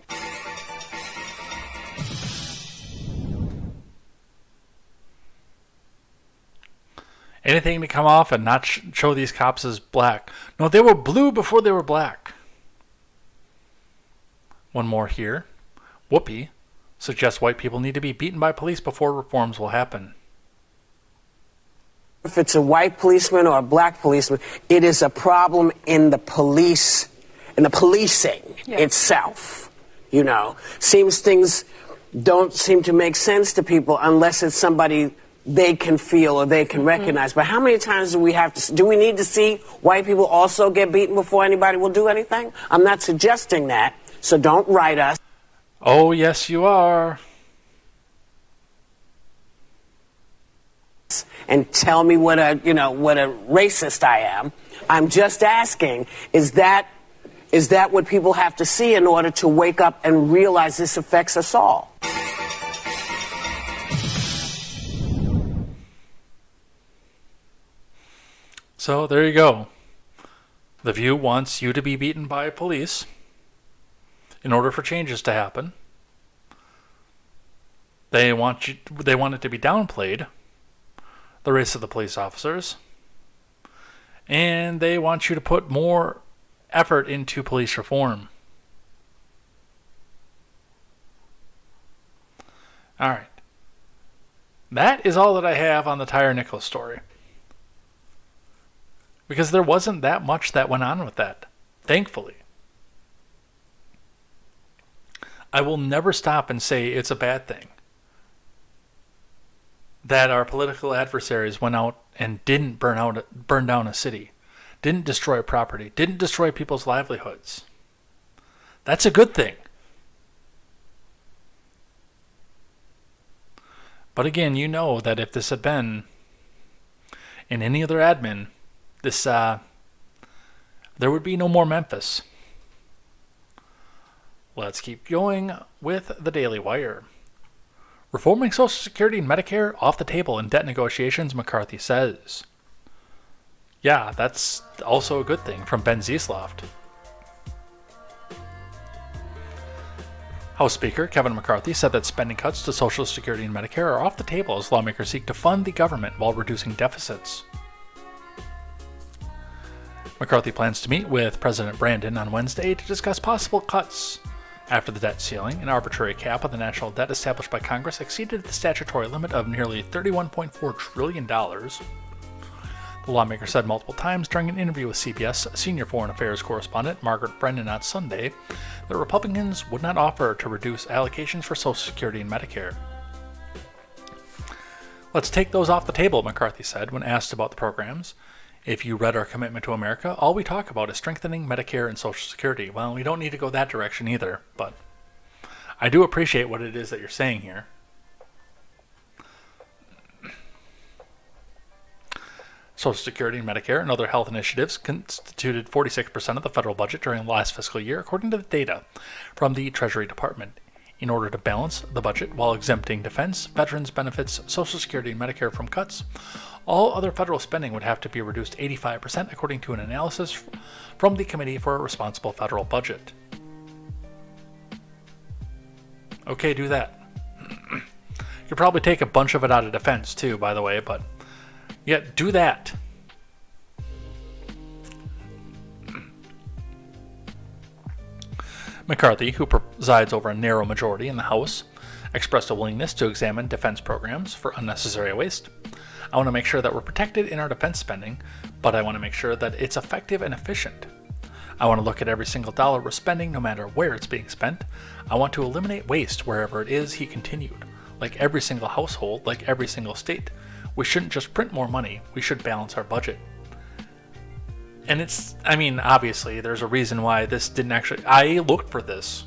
Anything to come off and not show these cops as black. No, they were blue before they were black. One more here. Whoopi suggests white people need to be beaten by police before reforms will happen. If it's a white policeman or a black policeman, it is a problem in the police, in the policing itself. You know, things don't seem to make sense to people unless it's somebody they can feel or they can recognize. But how many times do we need to see white people also get beaten before anybody will do anything? I'm not suggesting that, so don't write us. Oh, yes, you are. And tell me what a racist I am. I'm just asking, is that what people have to see in order to wake up and realize this affects us all? So there you go. The View wants you to be beaten by police in order for changes to happen. They want it to be downplayed, the race of the police officers, and they want you to put more effort into police reform. All right. That is all that I have on the Tyre Nichols story. Because there wasn't that much that went on with that, thankfully. I will never stop and say it's a bad thing that our political adversaries went out and didn't burn down a city, didn't destroy property, didn't destroy people's livelihoods. That's a good thing. But again, you know that if this had been in any other admin, there would be no more Memphis. Let's keep going with the Daily Wire. Reforming Social Security and Medicare off the table in debt negotiations, McCarthy says. Yeah, that's also a good thing from Ben Ziesloft. House Speaker Kevin McCarthy said that spending cuts to Social Security and Medicare are off the table as lawmakers seek to fund the government while reducing deficits. McCarthy plans to meet with President Brandon on Wednesday to discuss possible cuts after the debt ceiling, an arbitrary cap on the national debt established by Congress, exceeded the statutory limit of nearly $31.4 trillion. The The lawmaker said multiple times during an interview with CBS senior foreign affairs correspondent Margaret Brennan on Sunday that Republicans would not offer to reduce allocations for Social Security and Medicare. Let's take those off the table, McCarthy said when asked about the programs. If you read our commitment to America, all we talk about is strengthening Medicare and Social Security. Well, we don't need to go that direction either, but I do appreciate what it is that you're saying here. Social Security and Medicare and other health initiatives constituted 46% of the federal budget during the last fiscal year, according to the data from the Treasury Department. In order to balance the budget while exempting defense, veterans benefits, Social Security, and Medicare from cuts, all other federal spending would have to be reduced 85%, according to an analysis from the Committee for a Responsible Federal Budget. Okay, do that. You could probably take a bunch of it out of defense too, by the way, but yeah, do that. McCarthy, who presides over a narrow majority in the House, expressed a willingness to examine defense programs for unnecessary waste. I want to make sure that we're protected in our defense spending, but I want to make sure that it's effective and efficient. I want to look at every single dollar we're spending, no matter where it's being spent. I want to eliminate waste wherever it is, he continued. Like every single household, like every single state, we shouldn't just print more money, we should balance our budget. And obviously, there's a reason why this didn't actually... I looked for this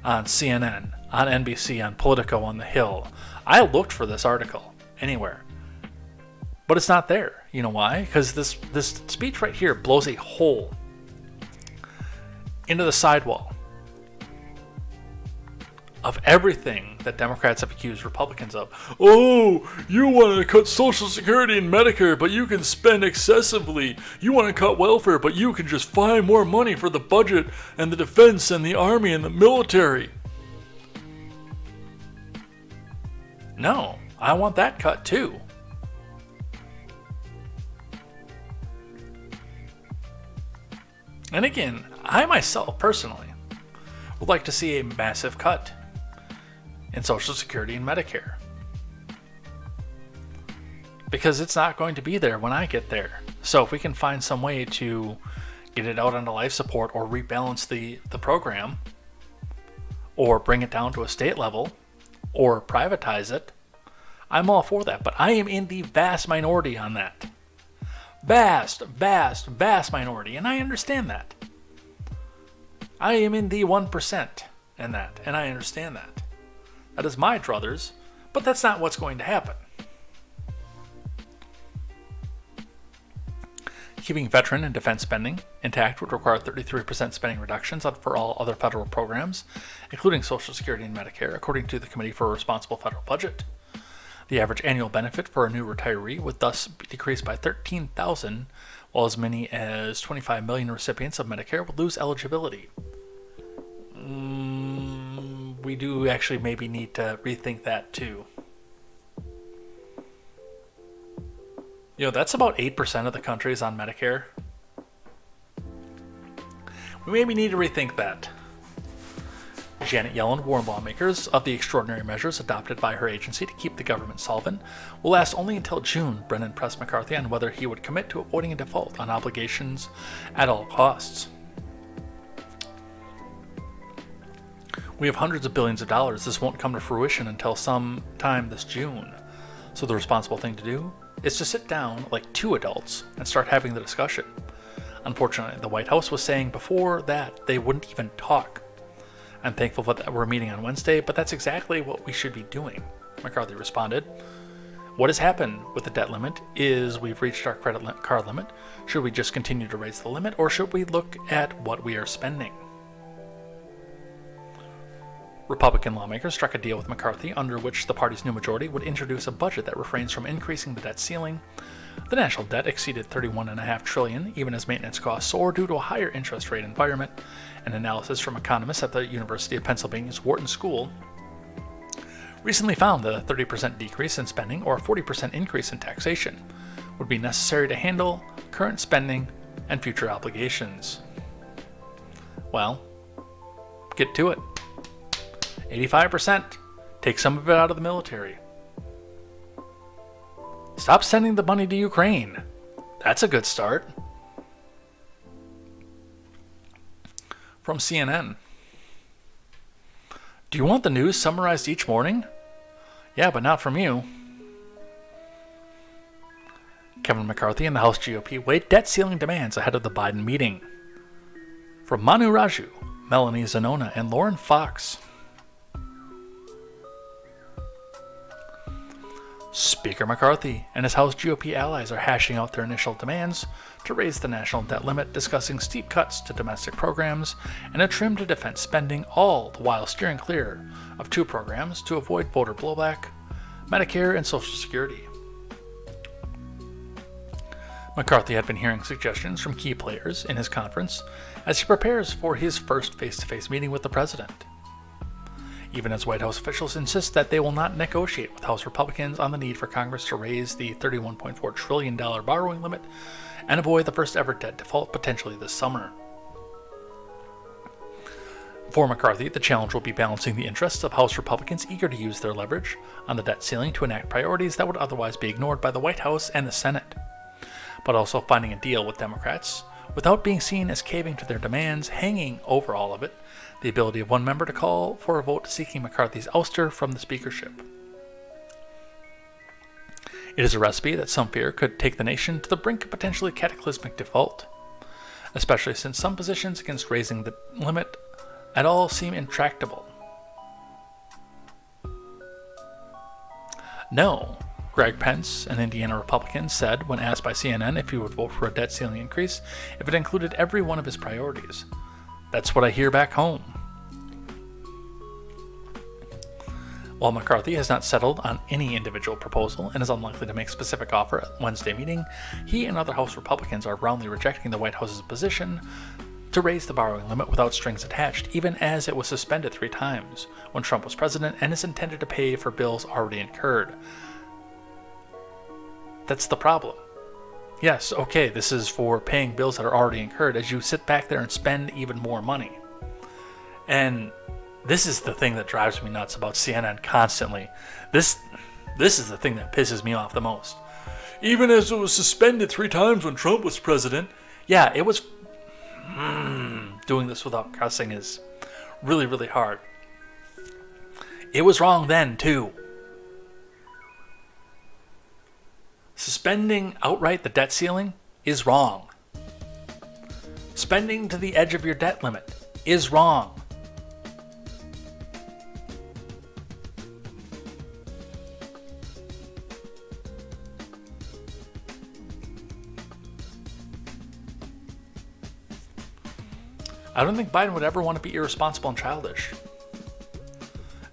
on CNN, on NBC, on Politico, on The Hill. I looked for this article anywhere. But it's not there. You know why? Because this speech right here blows a hole into the sidewall of everything that Democrats have accused Republicans of. Oh, you want to cut Social Security and Medicare, but you can spend excessively. You want to cut welfare, but you can just find more money for the budget and the defense and the army and the military. No, I want that cut too. And again, I myself personally would like to see a massive cut in Social Security and Medicare, because it's not going to be there when I get there. So if we can find some way to get it out onto life support or rebalance the program or bring it down to a state level or privatize it, I'm all for that. But I am in the vast minority on that. Vast minority, and I understand that. I am in the 1% in that, and I understand that. That is my druthers, but that's not what's going to happen. Keeping veteran and defense spending intact would require 33% spending reductions for all other federal programs, including Social Security and Medicare, according to the Committee for a Responsible Federal Budget. The average annual benefit for a new retiree would thus decrease by $13,000, while as many as 25 million recipients of Medicare would lose eligibility. We do actually maybe need to rethink that too. That's about 8% of the country is on Medicare. We maybe need to rethink that. Janet Yellen warned lawmakers of the extraordinary measures adopted by her agency to keep the government solvent will last only until June. Brennan pressed McCarthy on whether he would commit to avoiding a default on obligations at all costs. We have hundreds of billions of dollars. This won't come to fruition until sometime this June. So the responsible thing to do is to sit down like two adults and start having the discussion. Unfortunately, the White House was saying before that they wouldn't even talk. I'm thankful that we're meeting on Wednesday, but that's exactly what we should be doing, McCarthy responded. What has happened with the debt limit is we've reached our credit card limit. Should we just continue to raise the limit, or should we look at what we are spending? Republican lawmakers struck a deal with McCarthy under which the party's new majority would introduce a budget that refrains from increasing the debt ceiling. The national debt exceeded $31.5 trillion, even as maintenance costs soar due to a higher interest rate environment. An analysis from economists at the University of Pennsylvania's Wharton School recently found that a 30% decrease in spending or a 40% increase in taxation would be necessary to handle current spending and future obligations. Well, get to it. 85%. Take some of it out of the military. Stop sending the money to Ukraine. That's a good start. From CNN. Do you want the news summarized each morning? Yeah, but not from you. Kevin McCarthy and the House GOP weighed debt ceiling demands ahead of the Biden meeting. From Manu Raju, Melanie Zanona, and Lauren Fox. Speaker McCarthy and his House GOP allies are hashing out their initial demands to raise the national debt limit, discussing steep cuts to domestic programs and a trim to defense spending, all the while steering clear of two programs to avoid voter blowback: Medicare and Social Security. McCarthy had been hearing suggestions from key players in his conference as he prepares for his first face-to-face meeting with the president. Even as White House officials insist that they will not negotiate with House Republicans on the need for Congress to raise the $31.4 trillion borrowing limit and avoid the first ever debt default potentially this summer. For McCarthy, the challenge will be balancing the interests of House Republicans eager to use their leverage on the debt ceiling to enact priorities that would otherwise be ignored by the White House and the Senate, but also finding a deal with Democrats without being seen as caving to their demands, hanging over all of it the ability of one member to call for a vote seeking McCarthy's ouster from the speakership. It is a recipe that some fear could take the nation to the brink of potentially cataclysmic default, especially since some positions against raising the limit at all seem intractable. No, Greg Pence, an Indiana Republican, said when asked by CNN if he would vote for a debt ceiling increase if it included every one of his priorities. That's what I hear back home. While McCarthy has not settled on any individual proposal and is unlikely to make specific offer at Wednesday meeting, he and other House Republicans are roundly rejecting the White House's position to raise the borrowing limit without strings attached, even as it was suspended 3 times when Trump was president and is intended to pay for bills already incurred. That's the problem. Yes, okay, this is for paying bills that are already incurred as you sit back there and spend even more money. And this is the thing that drives me nuts about CNN constantly. This is the thing that pisses me off the most. Even as it was suspended 3 times when Trump was president. Yeah, it was... doing this without cussing is really, really hard. It was wrong then, too. Suspending outright the debt ceiling is wrong. Spending to the edge of your debt limit is wrong. I don't think Biden would ever want to be irresponsible and childish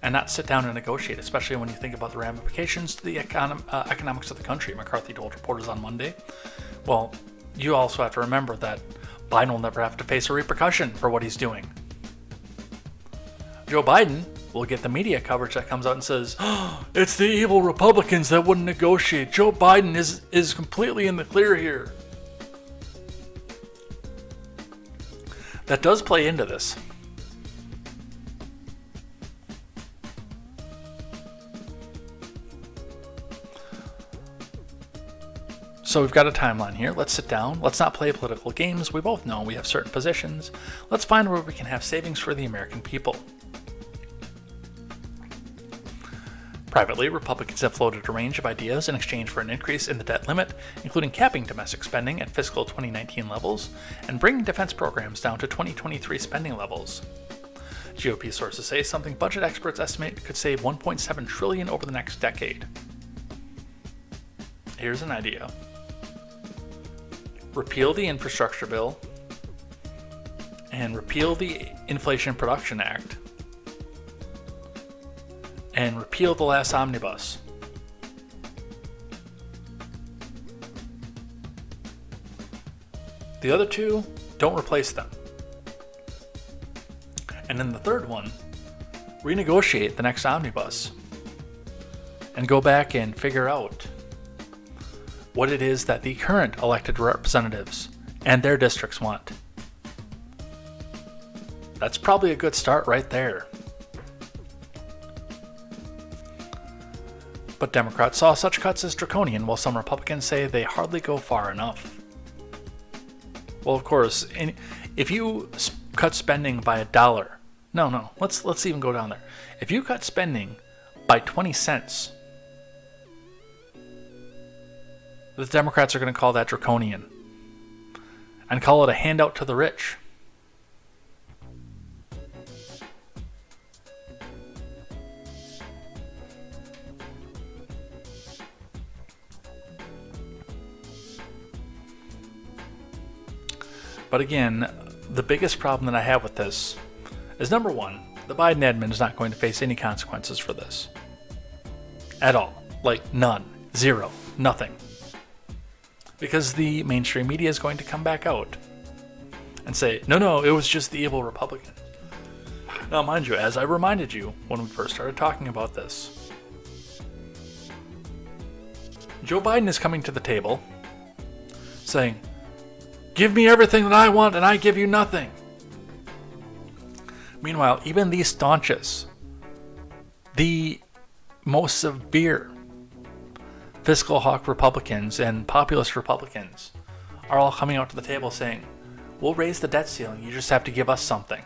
and not sit down and negotiate, especially when you think about the ramifications to the economics of the country, McCarthy told reporters on Monday. Well, you also have to remember that Biden will never have to face a repercussion for what he's doing. Joe Biden will get the media coverage that comes out and says, oh, it's the evil Republicans that wouldn't negotiate. Joe Biden is completely in the clear here. That does play into this. So we've got a timeline here. Let's sit down. Let's not play political games. We both know we have certain positions. Let's find where we can have savings for the American people. Privately, Republicans have floated a range of ideas in exchange for an increase in the debt limit, including capping domestic spending at fiscal 2019 levels and bringing defense programs down to 2023 spending levels. GOP sources say something budget experts estimate could save $1.7 trillion over the next decade. Here's an idea. Repeal the infrastructure bill and repeal the Inflation Production Act and repeal the last omnibus. The other two, don't replace them. And then the third one, renegotiate the next omnibus and go back and figure out what it is that the current elected representatives and their districts want. That's probably a good start right there. But Democrats saw such cuts as draconian, while some Republicans say they hardly go far enough. Well, of course, if you cut spending by $1, no, let's even go down there. If you cut spending by 20 cents, the Democrats are going to call that draconian and call it a handout to the rich. But again, the biggest problem that I have with this is, number one, the Biden admin is not going to face any consequences for this. At all. Like, none. Zero. Nothing. Because the mainstream media is going to come back out and say, no, it was just the evil Republicans. Now, mind you, as I reminded you when we first started talking about this, Joe Biden is coming to the table saying, give me everything that I want and I give you nothing. Meanwhile, even the staunchest, the most severe fiscal hawk Republicans and populist Republicans are all coming out to the table saying, we'll raise the debt ceiling, you just have to give us something.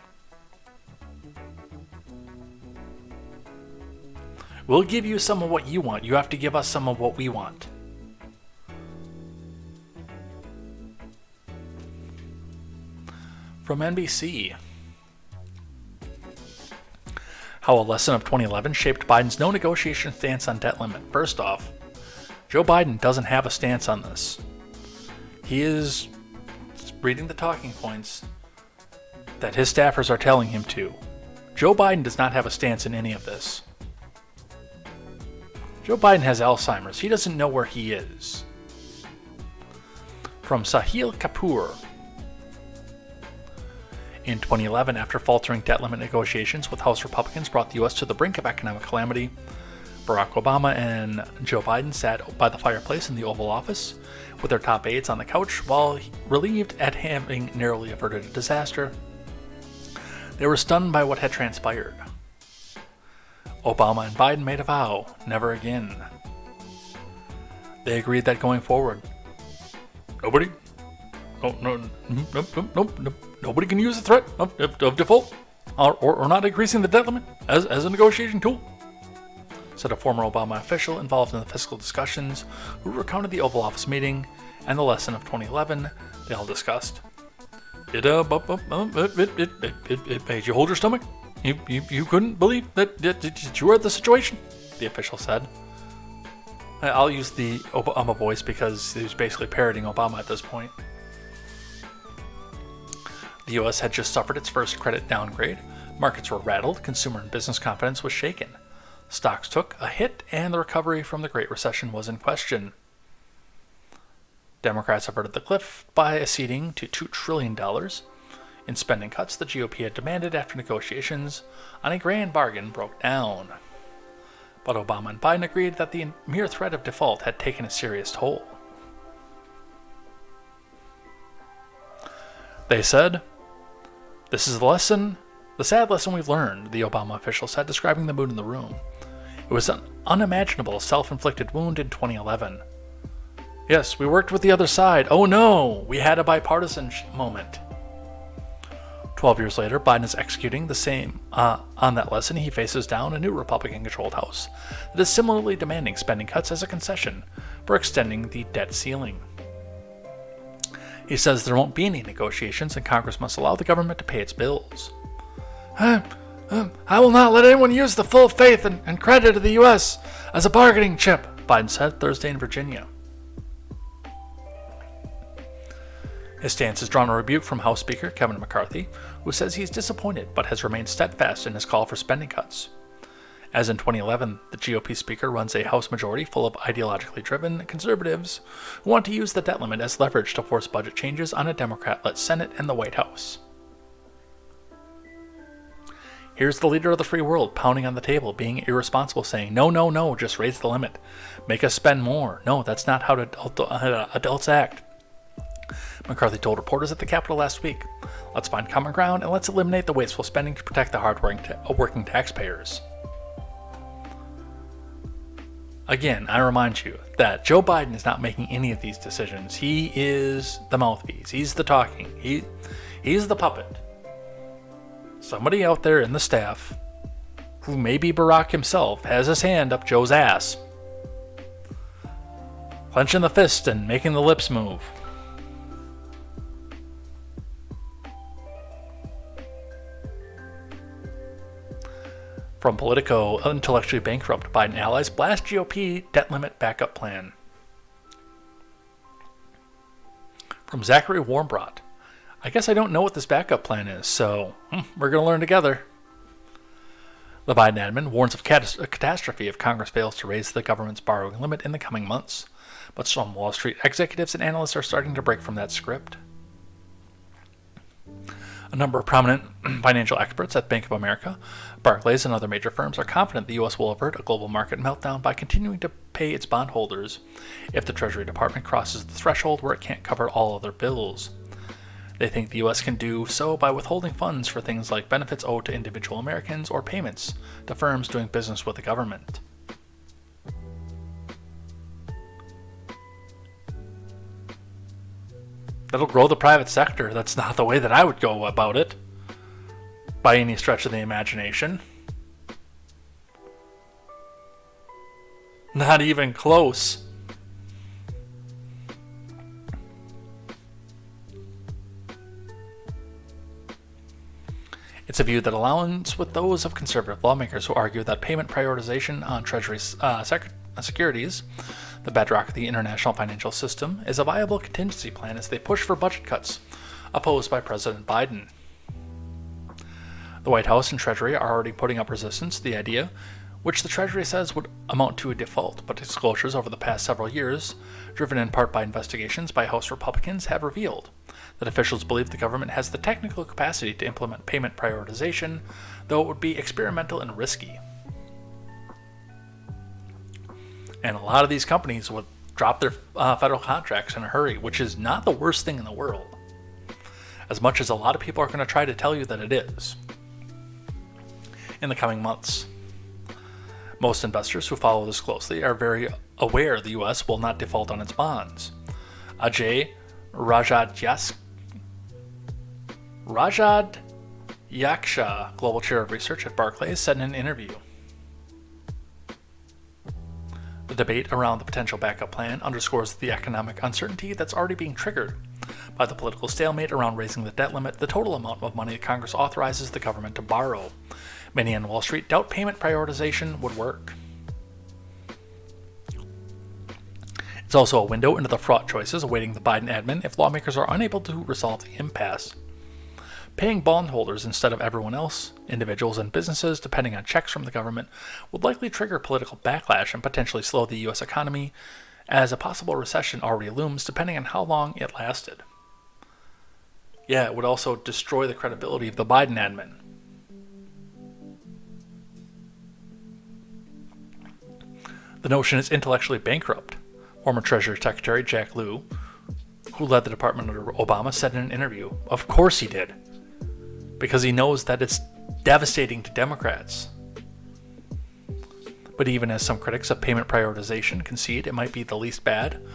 We'll give you some of what you want, you have to give us some of what we want. From NBC, how a lesson of 2011 shaped Biden's no negotiation stance on debt limit. First off, Joe Biden doesn't have a stance on this. He is reading the talking points that his staffers are telling him to. Joe Biden does not have a stance in any of this. Joe Biden has Alzheimer's. He doesn't know where he is. From Sahil Kapoor. In 2011, after faltering debt limit negotiations with House Republicans brought the U.S. to the brink of economic calamity, Barack Obama and Joe Biden sat by the fireplace in the Oval Office with their top aides on the couch while relieved at having narrowly averted a disaster. They were stunned by what had transpired. Obama and Biden made a vow, never again. They agreed that going forward, nobody can use the threat of default or not increasing the debt limit as a negotiation tool, said a former Obama official involved in the fiscal discussions who recounted the Oval Office meeting and the lesson of 2011 they all discussed. It made you hold your stomach. You couldn't believe that you were at the situation, the official said. I'll use the Obama voice because he was basically parroting Obama at this point. The U.S. had just suffered its first credit downgrade. Markets were rattled, consumer and business confidence was shaken. Stocks took a hit, and the recovery from the Great Recession was in question. Democrats averted the cliff by acceding to $2 trillion in spending cuts the GOP had demanded after negotiations on a grand bargain broke down. But Obama and Biden agreed that the mere threat of default had taken a serious toll. They said, "This is the sad lesson we've learned," the Obama official said, describing the mood in the room. It was an unimaginable self-inflicted wound in 2011. Yes, we worked with the other side. Oh no, we had a bipartisan moment. 12 years later, Biden is executing the same on that lesson. He faces down a new Republican-controlled House that is similarly demanding spending cuts as a concession for extending the debt ceiling. He says there won't be any negotiations and Congress must allow the government to pay its bills. I will not let anyone use the full faith and credit of the U.S. as a bargaining chip, Biden said Thursday in Virginia. His stance has drawn a rebuke from House Speaker Kevin McCarthy, who says he's disappointed but has remained steadfast in his call for spending cuts. As in 2011, the GOP Speaker runs a House majority full of ideologically driven conservatives who want to use the debt limit as leverage to force budget changes on a Democrat-led Senate and the White House. Here's the leader of the free world pounding on the table, being irresponsible, saying, no, just raise the limit. Make us spend more. No, that's not how adults act. McCarthy told reporters at the Capitol last week, "Let's find common ground and let's eliminate the wasteful spending to protect the hard-working taxpayers." Again, I remind you that Joe Biden is not making any of these decisions. He is the mouthpiece. He's the talking. He's the puppet. Somebody out there in the staff, who may be Barack himself, has his hand up Joe's ass, clenching the fist and making the lips move. From Politico, intellectually bankrupt Biden allies blast GOP debt limit backup plan. From Zachary Warmbrot, I guess I don't know what this backup plan is, so we're going to learn together. The Biden admin warns of a catastrophe if Congress fails to raise the government's borrowing limit in the coming months, but some Wall Street executives and analysts are starting to break from that script. A number of prominent financial experts at Bank of America, Barclays, and other major firms are confident the U.S. will avert a global market meltdown by continuing to pay its bondholders if the Treasury Department crosses the threshold where it can't cover all other bills. They think the U.S. can do so by withholding funds for things like benefits owed to individual Americans or payments to firms doing business with the government. That'll grow the private sector. That's not the way that I would go about it, by any stretch of the imagination. Not even close. It's a view that aligns with those of conservative lawmakers who argue that payment prioritization on Treasury securities, the bedrock of the international financial system, is a viable contingency plan as they push for budget cuts, opposed by President Biden. The White House and Treasury are already putting up resistance to the idea, which the Treasury says would amount to a default, but disclosures over the past several years, driven in part by investigations by House Republicans, have revealed that officials believe the government has the technical capacity to implement payment prioritization, though it would be experimental and risky. And a lot of these companies would drop their federal contracts in a hurry, which is not the worst thing in the world, as much as a lot of people are going to try to tell you that it is in the coming months. Most investors who follow this closely are very aware the U.S. will not default on its bonds. Ajay Rajad Yaksha, Global Chair of Research at Barclays, said in an interview, "The debate around the potential backup plan underscores the economic uncertainty that's already being triggered by the political stalemate around raising the debt limit, the total amount of money Congress authorizes the government to borrow. Many on Wall Street doubt payment prioritization would work." It's also a window into the fraught choices awaiting the Biden admin if lawmakers are unable to resolve the impasse. Paying bondholders instead of everyone else, individuals and businesses depending on checks from the government, would likely trigger political backlash and potentially slow the U.S. economy, as a possible recession already looms depending on how long it lasted. Yeah, it would also destroy the credibility of the Biden admin. The notion is intellectually bankrupt. Former Treasury Secretary Jack Lew, who led the department under Obama, said in an interview, "Of course he did, because he knows that it's devastating to Democrats." But even as some critics of payment prioritization concede it might be the least bad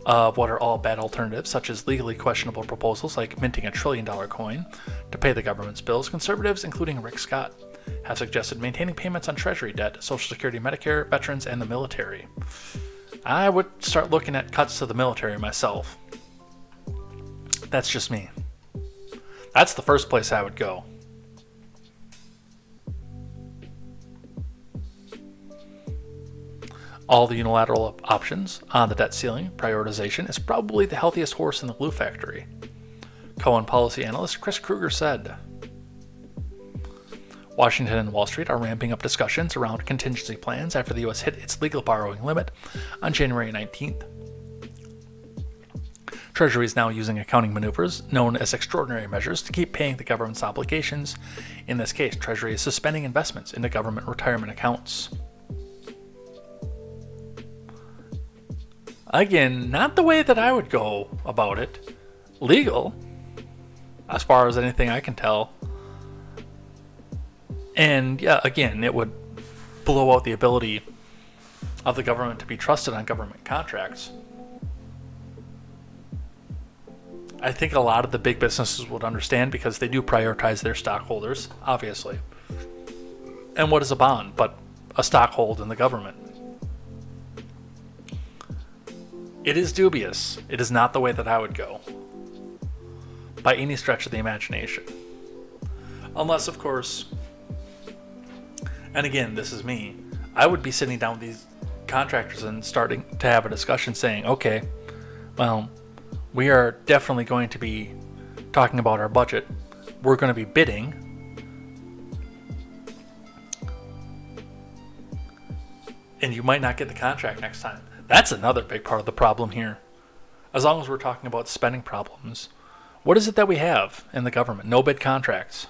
of what are all bad alternatives, such as legally questionable proposals like minting $1 trillion coin to pay the government's bills, conservatives, including Rick Scott, have suggested maintaining payments on Treasury debt, Social Security, Medicare, veterans, and the military. I would start looking at cuts to the military myself. That's just me. That's the first place I would go. All the unilateral options on the debt ceiling prioritization is probably the healthiest horse in the glue factory, Cohen policy analyst Chris Kruger said. Washington and Wall Street are ramping up discussions around contingency plans after the U.S. hit its legal borrowing limit on January 19th. Treasury is now using accounting maneuvers known as extraordinary measures to keep paying the government's obligations. In this case, Treasury is suspending investments into government retirement accounts. Again, not the way that I would go about it. Legal, as far as anything I can tell. And yeah, again, it would blow out the ability of the government to be trusted on government contracts, I think a lot of the big businesses would understand, because they do prioritize their stockholders, obviously. And what is a bond but a stockhold in the government? It is dubious. It is not the way that I would go, by any stretch of the imagination. Unless, of course, and again, this is me, I would be sitting down with these contractors and starting to have a discussion saying, okay, well, we are definitely going to be talking about our budget. We're going to be bidding. And you might not get the contract next time. That's another big part of the problem here. As long as we're talking about spending problems, what is it that we have in the government? No bid contracts,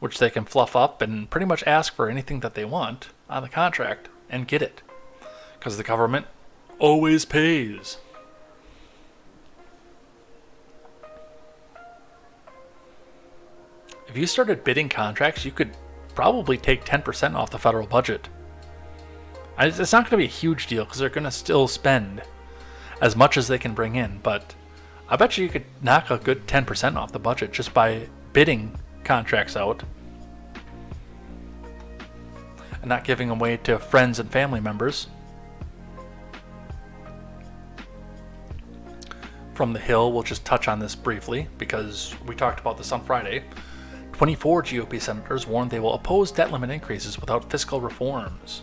which they can fluff up and pretty much ask for anything that they want on the contract and get it. Because the government always pays. If you started bidding contracts, you could probably take 10% off the federal budget. It's not going to be a huge deal, because they're going to still spend as much as they can bring in, but I bet you could knock a good 10% off the budget just by bidding contracts out and not giving them away to friends and family members. From the Hill, we'll just touch on this briefly because we talked about this on Friday. 24 GOP senators warned they will oppose debt limit increases without fiscal reforms,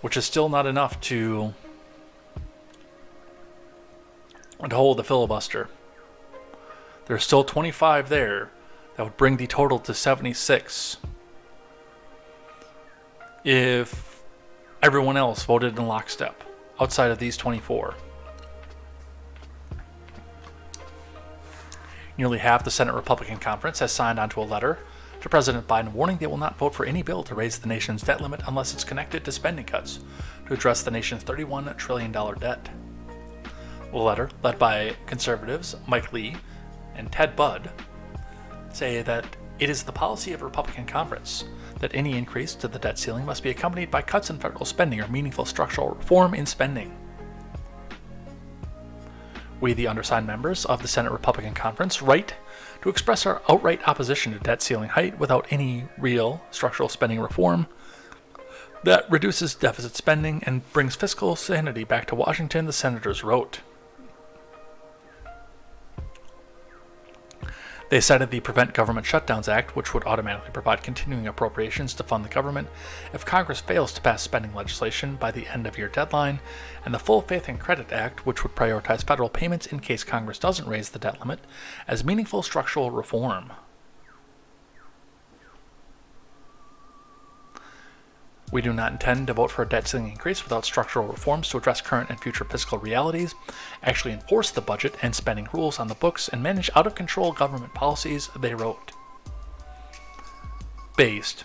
which is still not enough to hold the filibuster. There's still 25 there that would bring the total to 76 if everyone else voted in lockstep outside of these 24. Nearly half the Senate Republican Conference has signed onto a letter to President Biden warning they will not vote for any bill to raise the nation's debt limit unless it's connected to spending cuts to address the nation's $31 trillion debt. The letter, led by conservatives Mike Lee and Ted Budd, say that it is the policy of the Republican Conference that any increase to the debt ceiling must be accompanied by cuts in federal spending or meaningful structural reform in spending. We, the undersigned members of the Senate Republican Conference, write to express our outright opposition to debt ceiling height without any real structural spending reform that reduces deficit spending and brings fiscal sanity back to Washington, the senators wrote. They cited the Prevent Government Shutdowns Act, which would automatically provide continuing appropriations to fund the government if Congress fails to pass spending legislation by the end-of-year deadline, and the Full Faith and Credit Act, which would prioritize federal payments in case Congress doesn't raise the debt limit, as meaningful structural reform. We do not intend to vote for a debt ceiling increase without structural reforms to address current and future fiscal realities, actually enforce the budget and spending rules on the books, and manage out-of-control government policies, they wrote. Based.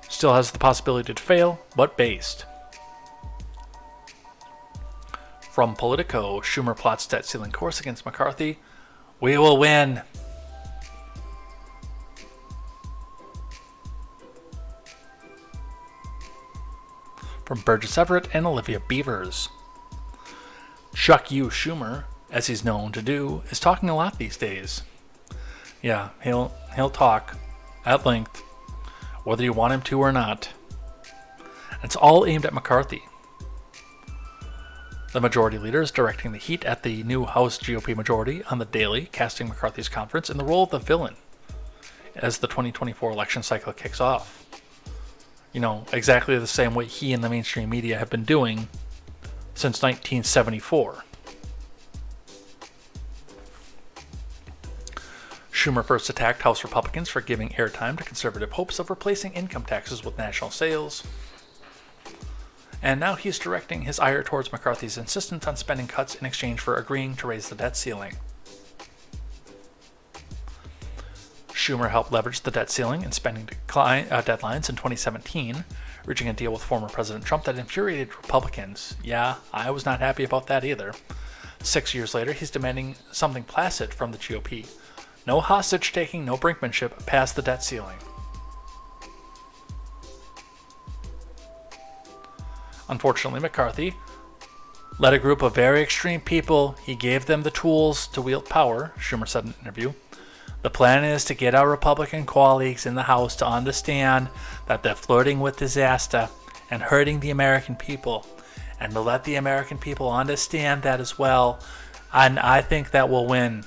Still has the possibility to fail, but based. From Politico, Schumer plots debt ceiling course against McCarthy. We will win. From Burgess Everett and Olivia Beavers. Chuck U. Schumer, as he's known to do, is talking a lot these days. Yeah, he'll talk at length, whether you want him to or not. It's all aimed at McCarthy. The majority leader is directing the heat at the new House GOP majority on the Daily, casting McCarthy's conference in the role of the villain as the 2024 election cycle kicks off. You know, exactly the same way he and the mainstream media have been doing since 1974. Schumer first attacked House Republicans for giving airtime to conservative hopes of replacing income taxes with national sales. And now he's directing his ire towards McCarthy's insistence on spending cuts in exchange for agreeing to raise the debt ceiling. Schumer helped leverage the debt ceiling and spending deadlines in 2017, reaching a deal with former President Trump that infuriated Republicans. Yeah, I was not happy about that either. 6 years later, he's demanding something placid from the GOP. No hostage-taking, no brinkmanship, past the debt ceiling. Unfortunately, McCarthy led a group of very extreme people. He gave them the tools to wield power, Schumer said in an interview. The plan is to get our Republican colleagues in the House to understand that they're flirting with disaster and hurting the American people, and to let the American people understand that as well. And I think that will win.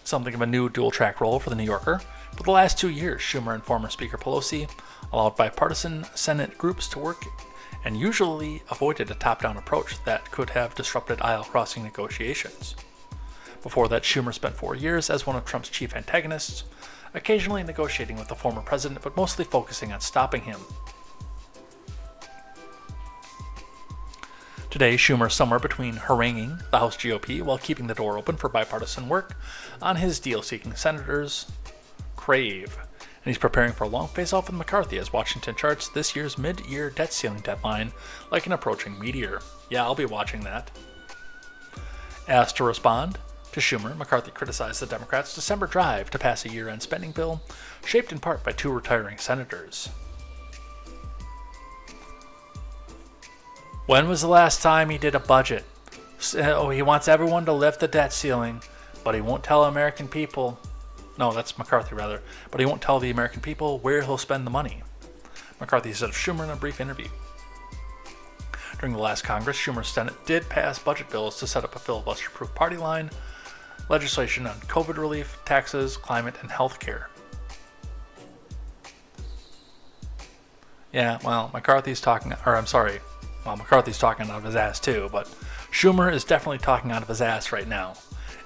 Something of a new dual-track role for the New Yorker. For the last 2 years, Schumer and former Speaker Pelosi allowed bipartisan Senate groups to work and usually avoided a top-down approach that could have disrupted aisle-crossing negotiations. Before that, Schumer spent 4 years as one of Trump's chief antagonists, occasionally negotiating with the former president, but mostly focusing on stopping him. Today, Schumer is somewhere between haranguing the House GOP while keeping the door open for bipartisan work on his deal-seeking senators' crave. And he's preparing for a long face-off with McCarthy as Washington charts this year's mid-year debt ceiling deadline like an approaching meteor. Yeah, I'll be watching that. Asked to respond to Schumer, McCarthy criticized the Democrats' December drive to pass a year-end spending bill, shaped in part by 2 retiring senators. When was the last time he did a budget? So he wants everyone to lift the debt ceiling, but he won't tell American people. No, that's McCarthy rather. But he won't tell the American people where he'll spend the money. McCarthy said of Schumer in a brief interview. During the last Congress, Schumer's Senate did pass budget bills to set up a filibuster-proof party line, legislation on COVID relief, taxes, climate, and health care. Yeah, well, McCarthy's talking out of his ass too, but Schumer is definitely talking out of his ass right now.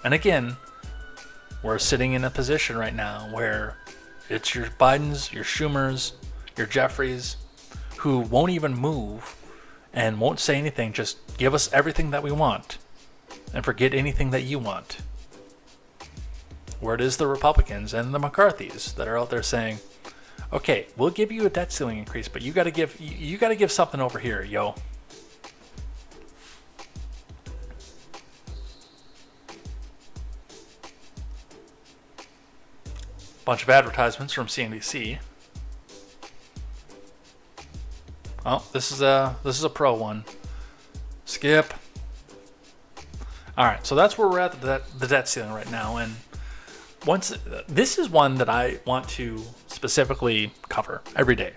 And again, we're sitting in a position right now where it's your Bidens, your Schumers, your Jeffries, who won't even move and won't say anything, just give us everything that we want and forget anything that you want. Where it is the Republicans and the McCarthys that are out there saying, okay, we'll give you a debt ceiling increase, but you gotta give something over here, yo. Bunch of advertisements from CNBC. Oh, this is a pro one. Skip. All right, so that's where we're at the debt ceiling right now, and this is one that I want to specifically cover every day.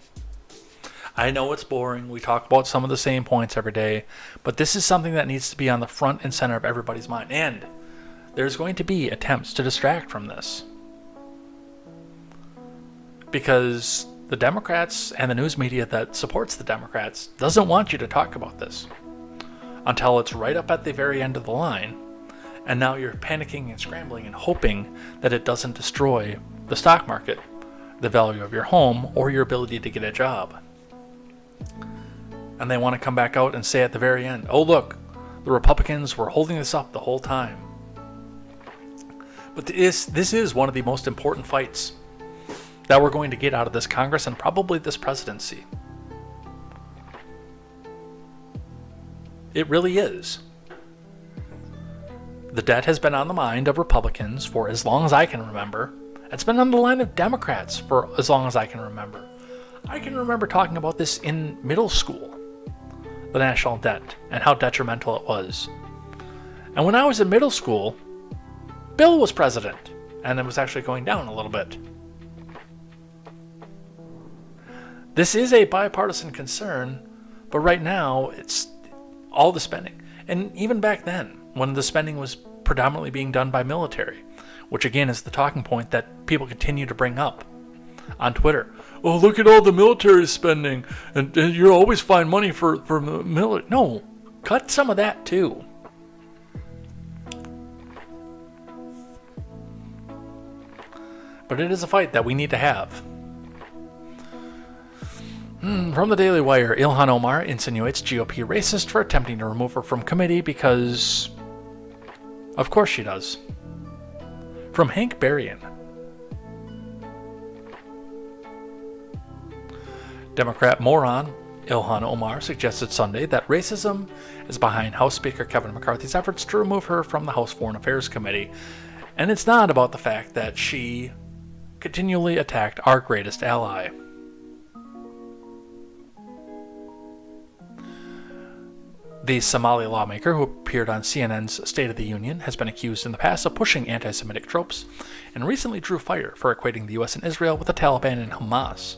I know it's boring. We talk about some of the same points every day, but this is something that needs to be on the front and center of everybody's mind, and there's going to be attempts to distract from this. Because the Democrats and the news media that supports the Democrats doesn't want you to talk about this until it's right up at the very end of the line, and now you're panicking and scrambling and hoping that it doesn't destroy the stock market, the value of your home, or your ability to get a job. And they want to come back out and say at the very end, oh look, the Republicans were holding this up the whole time. But this is one of the most important fights that we're going to get out of this Congress and probably this presidency. It really is. The debt has been on the mind of Republicans for as long as I can remember. It's been on the line of Democrats for as long as I can remember. I can remember talking about this in middle school, the national debt and how detrimental it was. And when I was in middle school, Bill was president, and it was actually going down a little bit. This is a bipartisan concern, but right now it's all the spending. And even back then, when the spending was predominantly being done by military, which again is the talking point that people continue to bring up on Twitter. Oh, look at all the military spending, and you always find money for the military. No, cut some of that too. But it is a fight that we need to have. From the Daily Wire, Ilhan Omar insinuates GOP racist for attempting to remove her from committee because... Of course she does. From Hank Berrien. Democrat moron Ilhan Omar suggested Sunday that racism is behind House Speaker Kevin McCarthy's efforts to remove her from the House Foreign Affairs Committee, and it's not about the fact that she continually attacked our greatest ally. The Somali lawmaker who appeared on CNN's State of the Union has been accused in the past of pushing anti-Semitic tropes and recently drew fire for equating the U.S. and Israel with the Taliban and Hamas.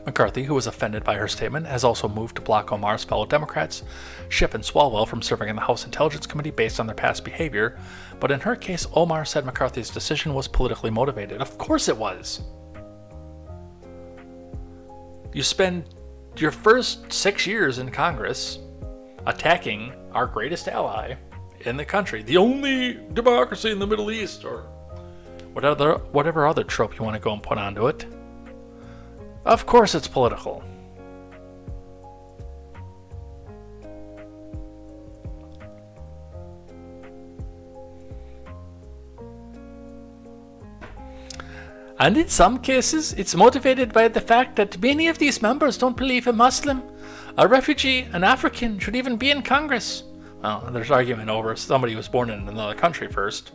McCarthy, who was offended by her statement, has also moved to block Omar's fellow Democrats, Schiff and Swalwell, from serving in the House Intelligence Committee based on their past behavior, but in her case, Omar said McCarthy's decision was politically motivated. Of course it was! You spend your first 6 years in Congress attacking our greatest ally in the country, the only democracy in the Middle East, or whatever other trope you want to go and put onto it. Of course it's political. And in some cases, it's motivated by the fact that many of these members don't believe a Muslim, a refugee, an African should even be in Congress. Well, there's argument over somebody who was born in another country first.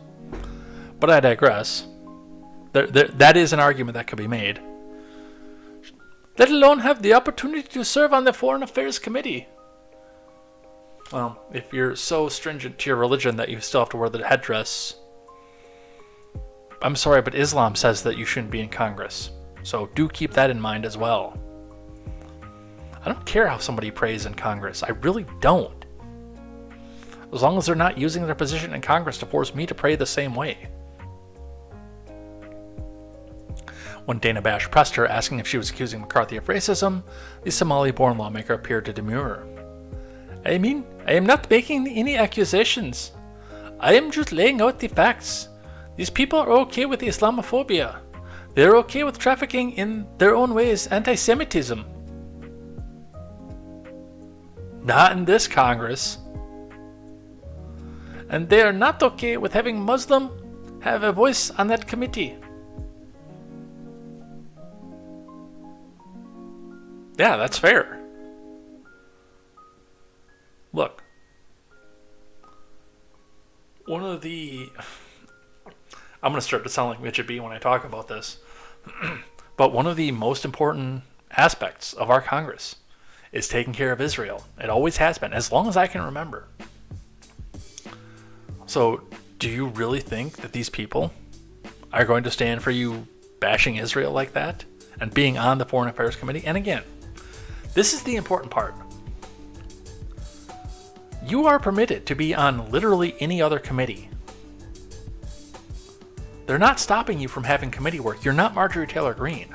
But I digress. That is an argument that could be made. Let alone have the opportunity to serve on the Foreign Affairs Committee. Well, if you're so stringent to your religion that you still have to wear the headdress, I'm sorry, but Islam says that you shouldn't be in Congress. So do keep that in mind as well. I don't care how somebody prays in Congress. I really don't. As long as they're not using their position in Congress to force me to pray the same way. When Dana Bash pressed her, asking if she was accusing McCarthy of racism, the Somali-born lawmaker appeared to demur. I mean, I am not making any accusations. I am just laying out the facts. These people are okay with Islamophobia. They're okay with trafficking in their own ways anti-Semitism. Not in this Congress. And they are not okay with having Muslim have a voice on that committee. Yeah, that's fair. Look. One of the... I'm going to start to sound like Mitch B when I talk about this. But one of the most important aspects of our Congress is taking care of Israel. It always has been, as long as I can remember. So, do you really think that these people are going to stand for you bashing Israel like that? And being on the Foreign Affairs Committee? And again, this is the important part. You are permitted to be on literally any other committee. They're not stopping you from having committee work. You're not Marjorie Taylor Greene.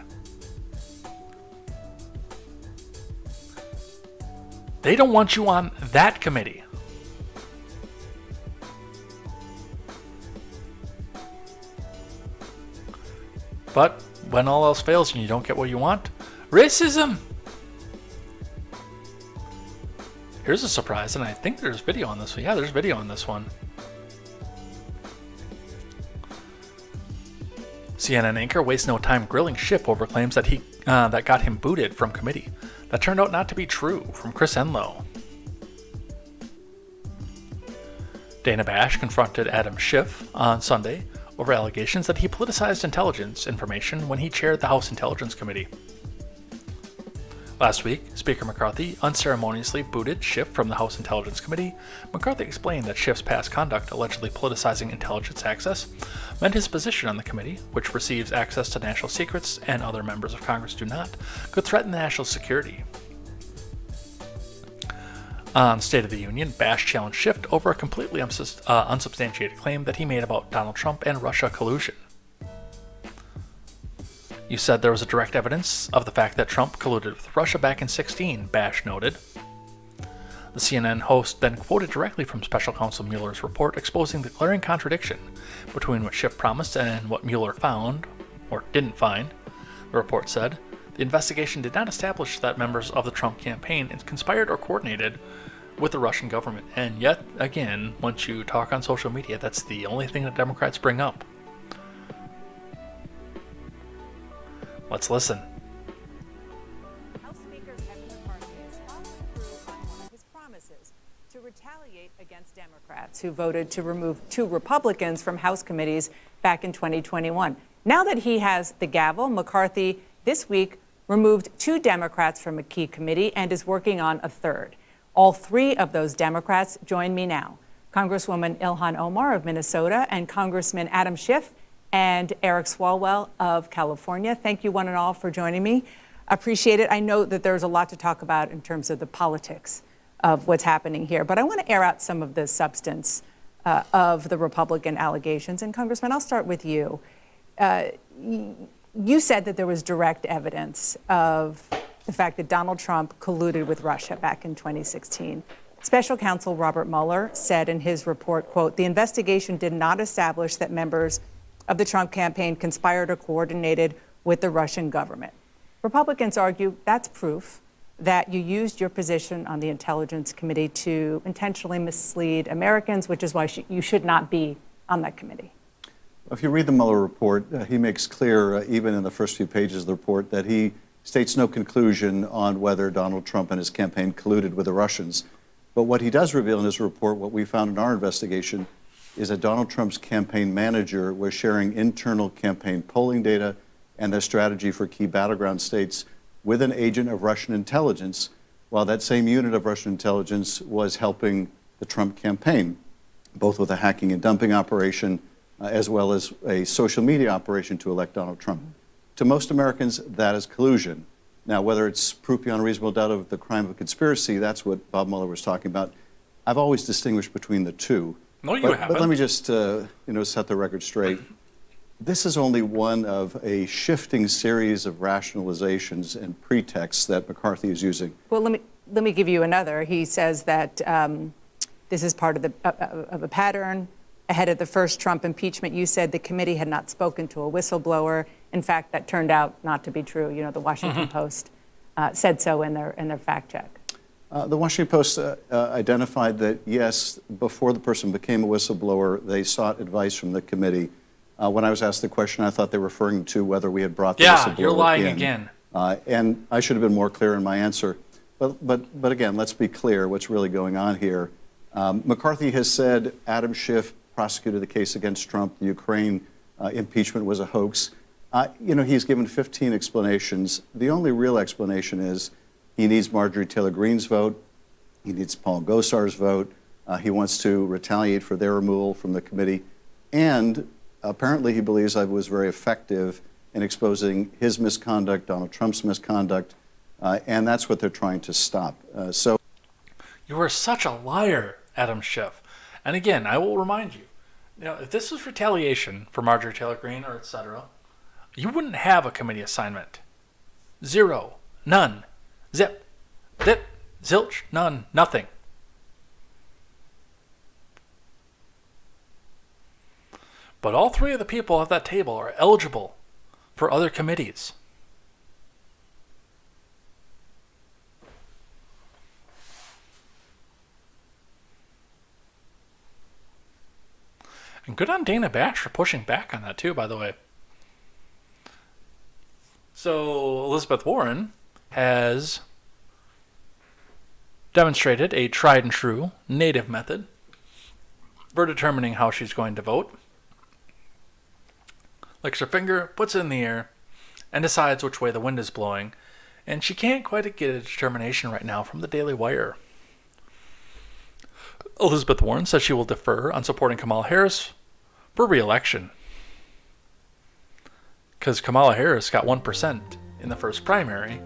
They don't want you on that committee. But when all else fails and you don't get what you want, racism! Here's a surprise, and I think there's video on this one. Yeah, there's video on this one. CNN anchor wastes no time grilling Schiff over claims that that got him booted from committee. That turned out not to be true, from Chris Enlow. Dana Bash confronted Adam Schiff on Sunday over allegations that he politicized intelligence information when he chaired the House Intelligence Committee. Last week, Speaker McCarthy unceremoniously booted Schiff from the House Intelligence Committee. McCarthy explained that Schiff's past conduct, allegedly politicizing intelligence access, meant his position on the committee, which receives access to national secrets and other members of Congress do not, could threaten national security. On State of the Union, Bash challenged Schiff over a completely unsubstantiated claim that he made about Donald Trump and Russia collusion. You said there was a direct evidence of the fact that Trump colluded with Russia back in 2016, Bash noted. The CNN host then quoted directly from Special Counsel Mueller's report exposing the glaring contradiction between what Schiff promised and what Mueller found, or didn't find. The report said, the investigation did not establish that members of the Trump campaign conspired or coordinated with the Russian government. And yet, again, once you talk on social media, that's the only thing that Democrats bring up. Let's listen. House Speaker Kevin McCarthy is following through on one of his promises to retaliate against Democrats who voted to remove 2 Republicans from House committees back in 2021. Now that he has the gavel, McCarthy this week removed 2 Democrats from a key committee and is working on a third. All three of those Democrats join me now. Congresswoman Ilhan Omar of Minnesota and Congressman Adam Schiff and Eric Swalwell of California. Thank you one and all for joining me. Appreciate it. I know that there's a lot to talk about in terms of the politics of what's happening here, but I want to air out some of the substance of the Republican allegations. And Congressman, I'll start with you. You said that there was direct evidence of the fact that Donald Trump colluded with Russia back in 2016. Special counsel Robert Mueller said in his report, quote, "The investigation did not establish that members of the Trump campaign conspired or coordinated with the Russian government." Republicans argue that's proof that you used your position on the Intelligence Committee to intentionally mislead Americans, which is why you should not be on that committee. If you read the Mueller report, he makes clear, even in the first few pages of the report, that he states no conclusion on whether Donald Trump and his campaign colluded with the Russians. But what he does reveal in his report, what we found in our investigation, is that Donald Trump's campaign manager was sharing internal campaign polling data and their strategy for key battleground states with an agent of Russian intelligence, while that same unit of Russian intelligence was helping the Trump campaign, both with a hacking and dumping operation, as well as a social media operation to elect Donald Trump. To most Americans, that is collusion. Now, whether it's proof beyond reasonable doubt of the crime of conspiracy, that's what Bob Mueller was talking about. I've always distinguished between the two. No, you haven't. But let me just set the record straight. This is only one of a shifting series of rationalizations and pretexts that McCarthy is using. Well, let me give you another. He says that this is part of a pattern. Ahead of the first Trump impeachment, you said the committee had not spoken to a whistleblower. In fact, that turned out not to be true. You know, the Washington Post said so in their fact check. The Washington Post identified that, yes, before the person became a whistleblower, they sought advice from the committee. When I was asked the question, I thought they were referring to whether we had brought the whistleblower in. Yeah, you're lying again. And I should have been more clear in my answer. But again, let's be clear what's really going on here. McCarthy has said Adam Schiff prosecuted the case against Trump. The Ukraine impeachment was a hoax. He's given 15 explanations. The only real explanation is he needs Marjorie Taylor Greene's vote. He needs Paul Gosar's vote. He wants to retaliate for their removal from the committee. And apparently he believes I was very effective in exposing his misconduct, Donald Trump's misconduct, and that's what they're trying to stop. You are such a liar, Adam Schiff. And again, I will remind you, if this was retaliation for Marjorie Taylor Greene or etc., you wouldn't have a committee assignment. Zero. None. Zip. Zip. Zilch. None. Nothing. But all three of the people at that table are eligible for other committees. And good on Dana Bash for pushing back on that too, by the way. So Elizabeth Warren has demonstrated a tried and true native method for determining how she's going to vote. Licks her finger, puts it in the air, and decides which way the wind is blowing. And she can't quite get a determination right now from the Daily Wire. Elizabeth Warren says she will defer on supporting Kamala Harris for re-election. Because Kamala Harris got 1% in the first primary.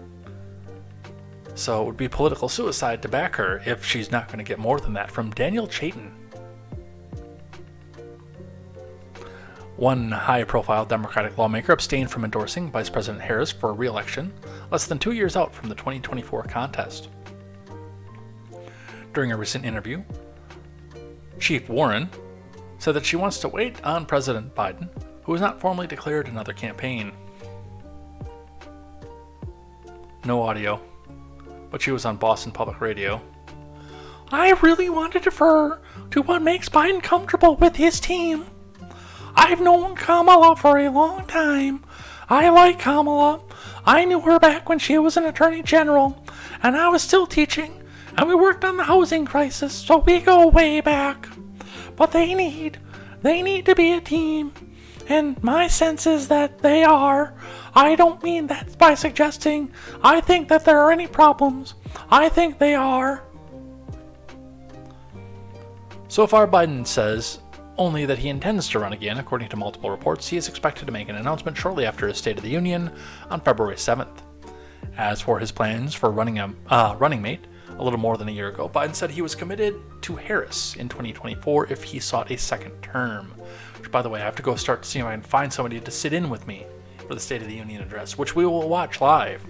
So it would be political suicide to back her if she's not going to get more than that from Daniel Chayton. One high-profile Democratic lawmaker abstained from endorsing Vice President Harris for re-election less than 2 years out from the 2024 contest. During a recent interview, Chief Warren said that she wants to wait on President Biden, who has not formally declared another campaign. No audio, but she was on Boston Public Radio. I really want to defer to what makes Biden comfortable with his team. I've known Kamala for a long time. I like Kamala. I knew her back when she was an attorney general, and I was still teaching, and we worked on the housing crisis, so we go way back. But they need to be a team, and my sense is that they are. I don't mean that by suggesting I think that there are any problems. I think they are. So far, Biden says only that he intends to run again. According to multiple reports, he is expected to make an announcement shortly after his State of the Union on February 7th. As for his plans for running mate, a little more than a year ago, Biden said he was committed to Harris in 2024 if he sought a second term. Which, by the way, I have to go start to see if I can find somebody to sit in with me for the State of the Union address, which we will watch live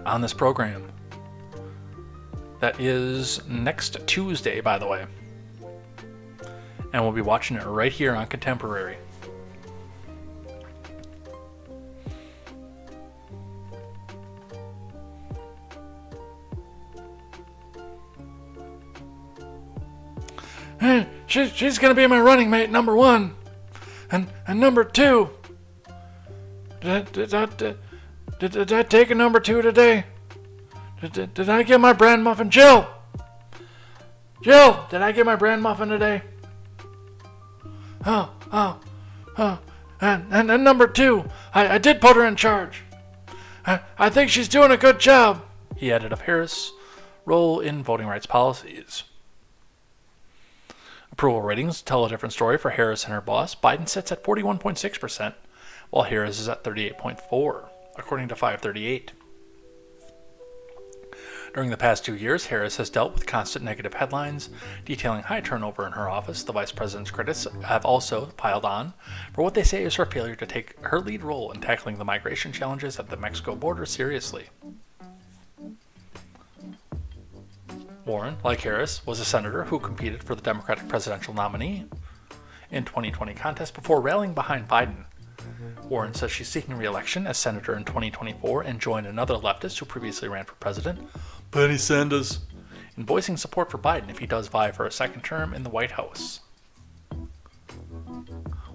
on this program. That is next Tuesday, by the way. And we'll be watching it right here on Contemporary. Hey, she's gonna be my running mate, number one. And number two. Did I take a number two today? Did I get my bran muffin? Jill, did I get my bran muffin today? And number two, I did put her in charge. I think she's doing a good job, he added of Harris' role in voting rights policies. Approval ratings tell a different story for Harris and her boss. Biden sits at 41.6%, while Harris is at 38.4%, according to 538. During the past 2 years, Harris has dealt with constant negative headlines detailing high turnover in her office. The vice president's critics have also piled on for what they say is her failure to take her lead role in tackling the migration challenges at the Mexico border seriously. Warren, like Harris, was a senator who competed for the Democratic presidential nominee in 2020 contest before rallying behind Biden. Warren says she's seeking re-election as senator in 2024 and joined another leftist who previously ran for president, Bernie Sanders, in voicing support for Biden if he does vie for a second term in the White House.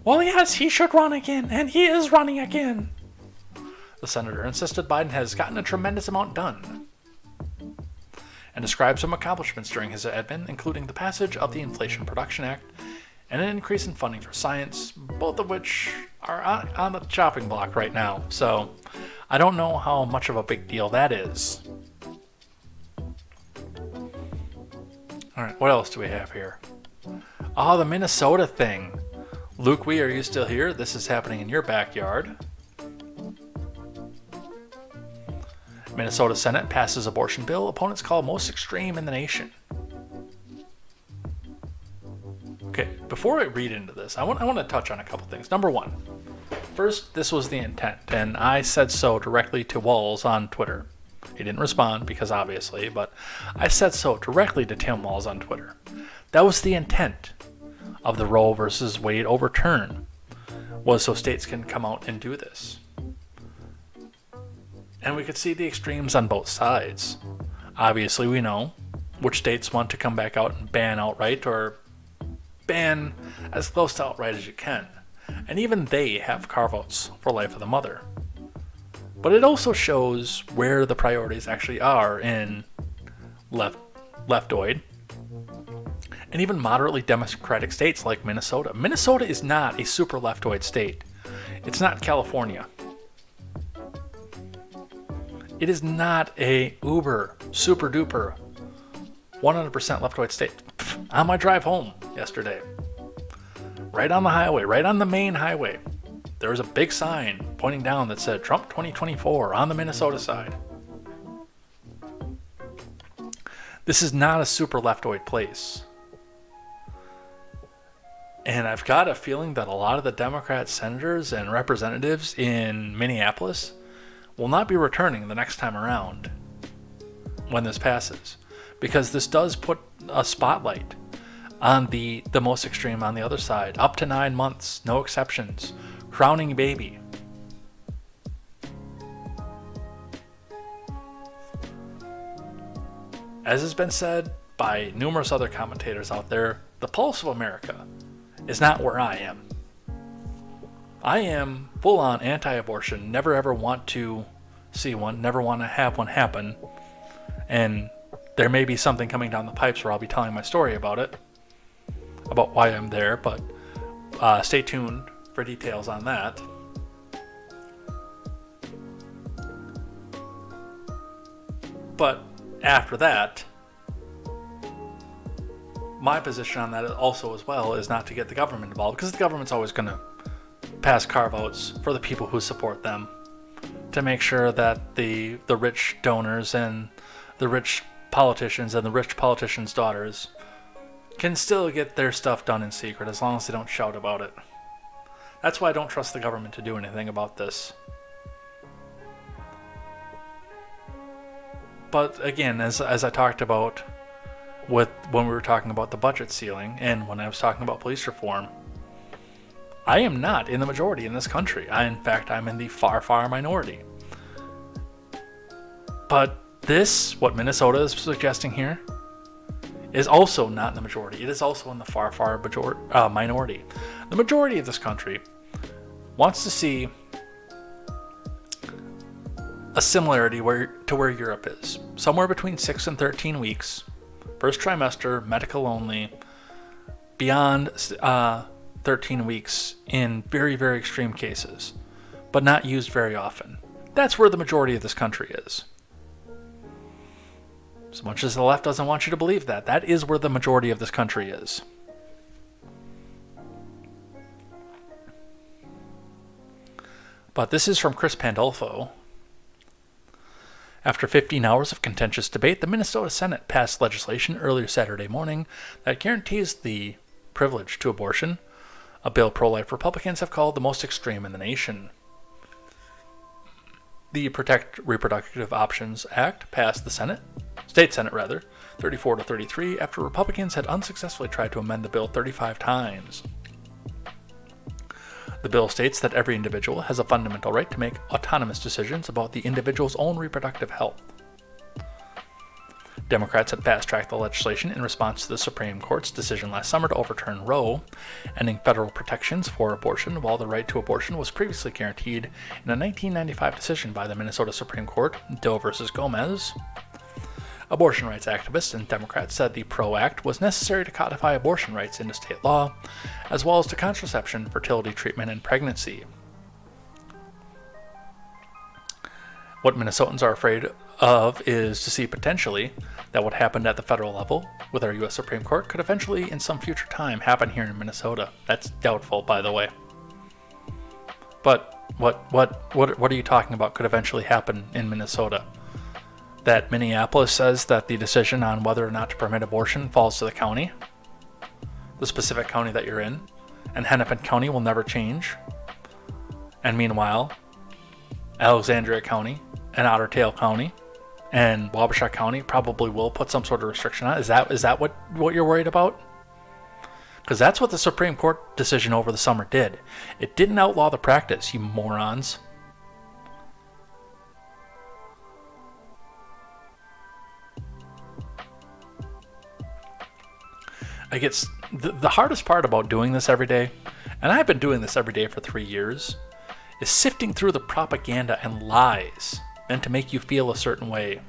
Well, yes, he should run again, and he is running again. The senator insisted Biden has gotten a tremendous amount done and described some accomplishments during his admin, including the passage of the Inflation Reduction Act and an increase in funding for science, both of which are on the chopping block right now. So I don't know how much of a big deal that is. All right, what else do we have here? Oh, the Minnesota thing. Luke Wee, are you still here? This is happening in your backyard. Minnesota Senate passes abortion bill opponents call most extreme in the nation. Okay, before I read into this, I want to touch on a couple things. Number one, first, this was the intent, and I said so directly to Walls on Twitter. He didn't respond because obviously, but I said so directly to Tim Walls on Twitter. That was the intent of the Roe versus Wade overturn, was so states can come out and do this. And we could see the extremes on both sides. Obviously, we know which states want to come back out and ban outright or ban as close to outright as you can. And even they have carve-outs for life of the mother. But it also shows where the priorities actually are in leftoid and even moderately democratic states like Minnesota. Minnesota is not a super leftoid state. It's not California. It is not a uber, super duper, 100% leftoid state. On my drive home yesterday, right on the highway, right on the main highway, there was a big sign pointing down that said Trump 2024 on the Minnesota side. This is not a super leftoid place. And I've got a feeling that a lot of the Democrat senators and representatives in Minneapolis will not be returning the next time around when this passes, because this does put a spotlight on the most extreme on the other side. Up to 9 months, no exceptions, crowning baby. As has been said by numerous other commentators out there, the pulse of America is not where I am. I am full-on anti-abortion, never ever want to see one, never want to have one happen, and there may be something coming down the pipes where I'll be telling my story about it, about why I'm there, but stay tuned for details on that. But after that, my position on that also as well is not to get the government involved, because the government's always going to pass carve-outs for the people who support them to make sure that the rich donors and the rich politicians and the rich politicians' daughters can still get their stuff done in secret as long as they don't shout about it. That's why I don't trust the government to do anything about this. But again, as I talked about when we were talking about the budget ceiling and when I was talking about police reform, I am not in the majority in this country. In fact, I'm in the far, far minority. But this, what Minnesota is suggesting here, is also not in the majority. It is also in the far, far minority. The majority of this country wants to see a similarity to where Europe is. Somewhere between 6 and 13 weeks. First trimester, medical only. Beyond 13 weeks in very, very extreme cases. But not used very often. That's where the majority of this country is. As much as the left doesn't want you to believe that, that is where the majority of this country is. But this is from Chris Pandolfo. After 15 hours of contentious debate, the Minnesota Senate passed legislation earlier Saturday morning that guarantees the privilege to abortion, a bill pro-life Republicans have called the most extreme in the nation. The Protect Reproductive Options Act passed the State Senate, 34 to 33, after Republicans had unsuccessfully tried to amend the bill 35 times. The bill states that every individual has a fundamental right to make autonomous decisions about the individual's own reproductive health. Democrats had fast-tracked the legislation in response to the Supreme Court's decision last summer to overturn Roe, ending federal protections for abortion, while the right to abortion was previously guaranteed in a 1995 decision by the Minnesota Supreme Court, Doe v. Gomez. Abortion rights activists and Democrats said the PRO Act was necessary to codify abortion rights into state law, as well as to contraception, fertility treatment, and pregnancy. What Minnesotans are afraid of is to see potentially that what happened at the federal level with our U.S. Supreme Court could eventually, in some future time, happen here in Minnesota. That's doubtful, by the way. But what are you talking about could eventually happen in Minnesota? That Minneapolis says that the decision on whether or not to permit abortion falls to the county, the specific county that you're in, and Hennepin County will never change. And meanwhile, Alexandria County and Otter Tail County and Wabasha County probably will put some sort of restriction on it. Is that what you're worried about? Because that's what the Supreme Court decision over the summer did. It didn't outlaw the practice, you morons. The hardest part about doing this every day, and I've been doing this every day for 3 years, is sifting through the propaganda and lies meant to make you feel a certain way.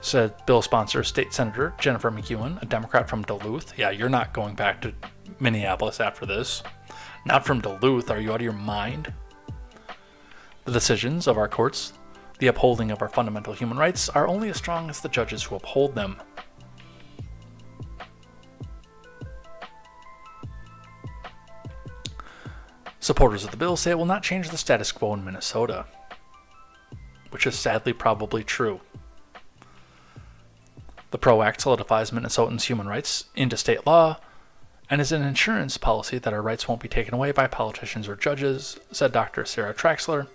Said bill sponsor State Senator Jennifer McEwen, a Democrat from Duluth. Yeah, you're not going back to Minneapolis after this. Not from Duluth. Are you out of your mind? The decisions of our courts, the upholding of our fundamental human rights, are only as strong as the judges who uphold them. Supporters of the bill say it will not change the status quo in Minnesota, which is sadly probably true. The PRO Act solidifies Minnesotans' human rights into state law and is an insurance policy that our rights won't be taken away by politicians or judges, said Dr. Sarah Traxler,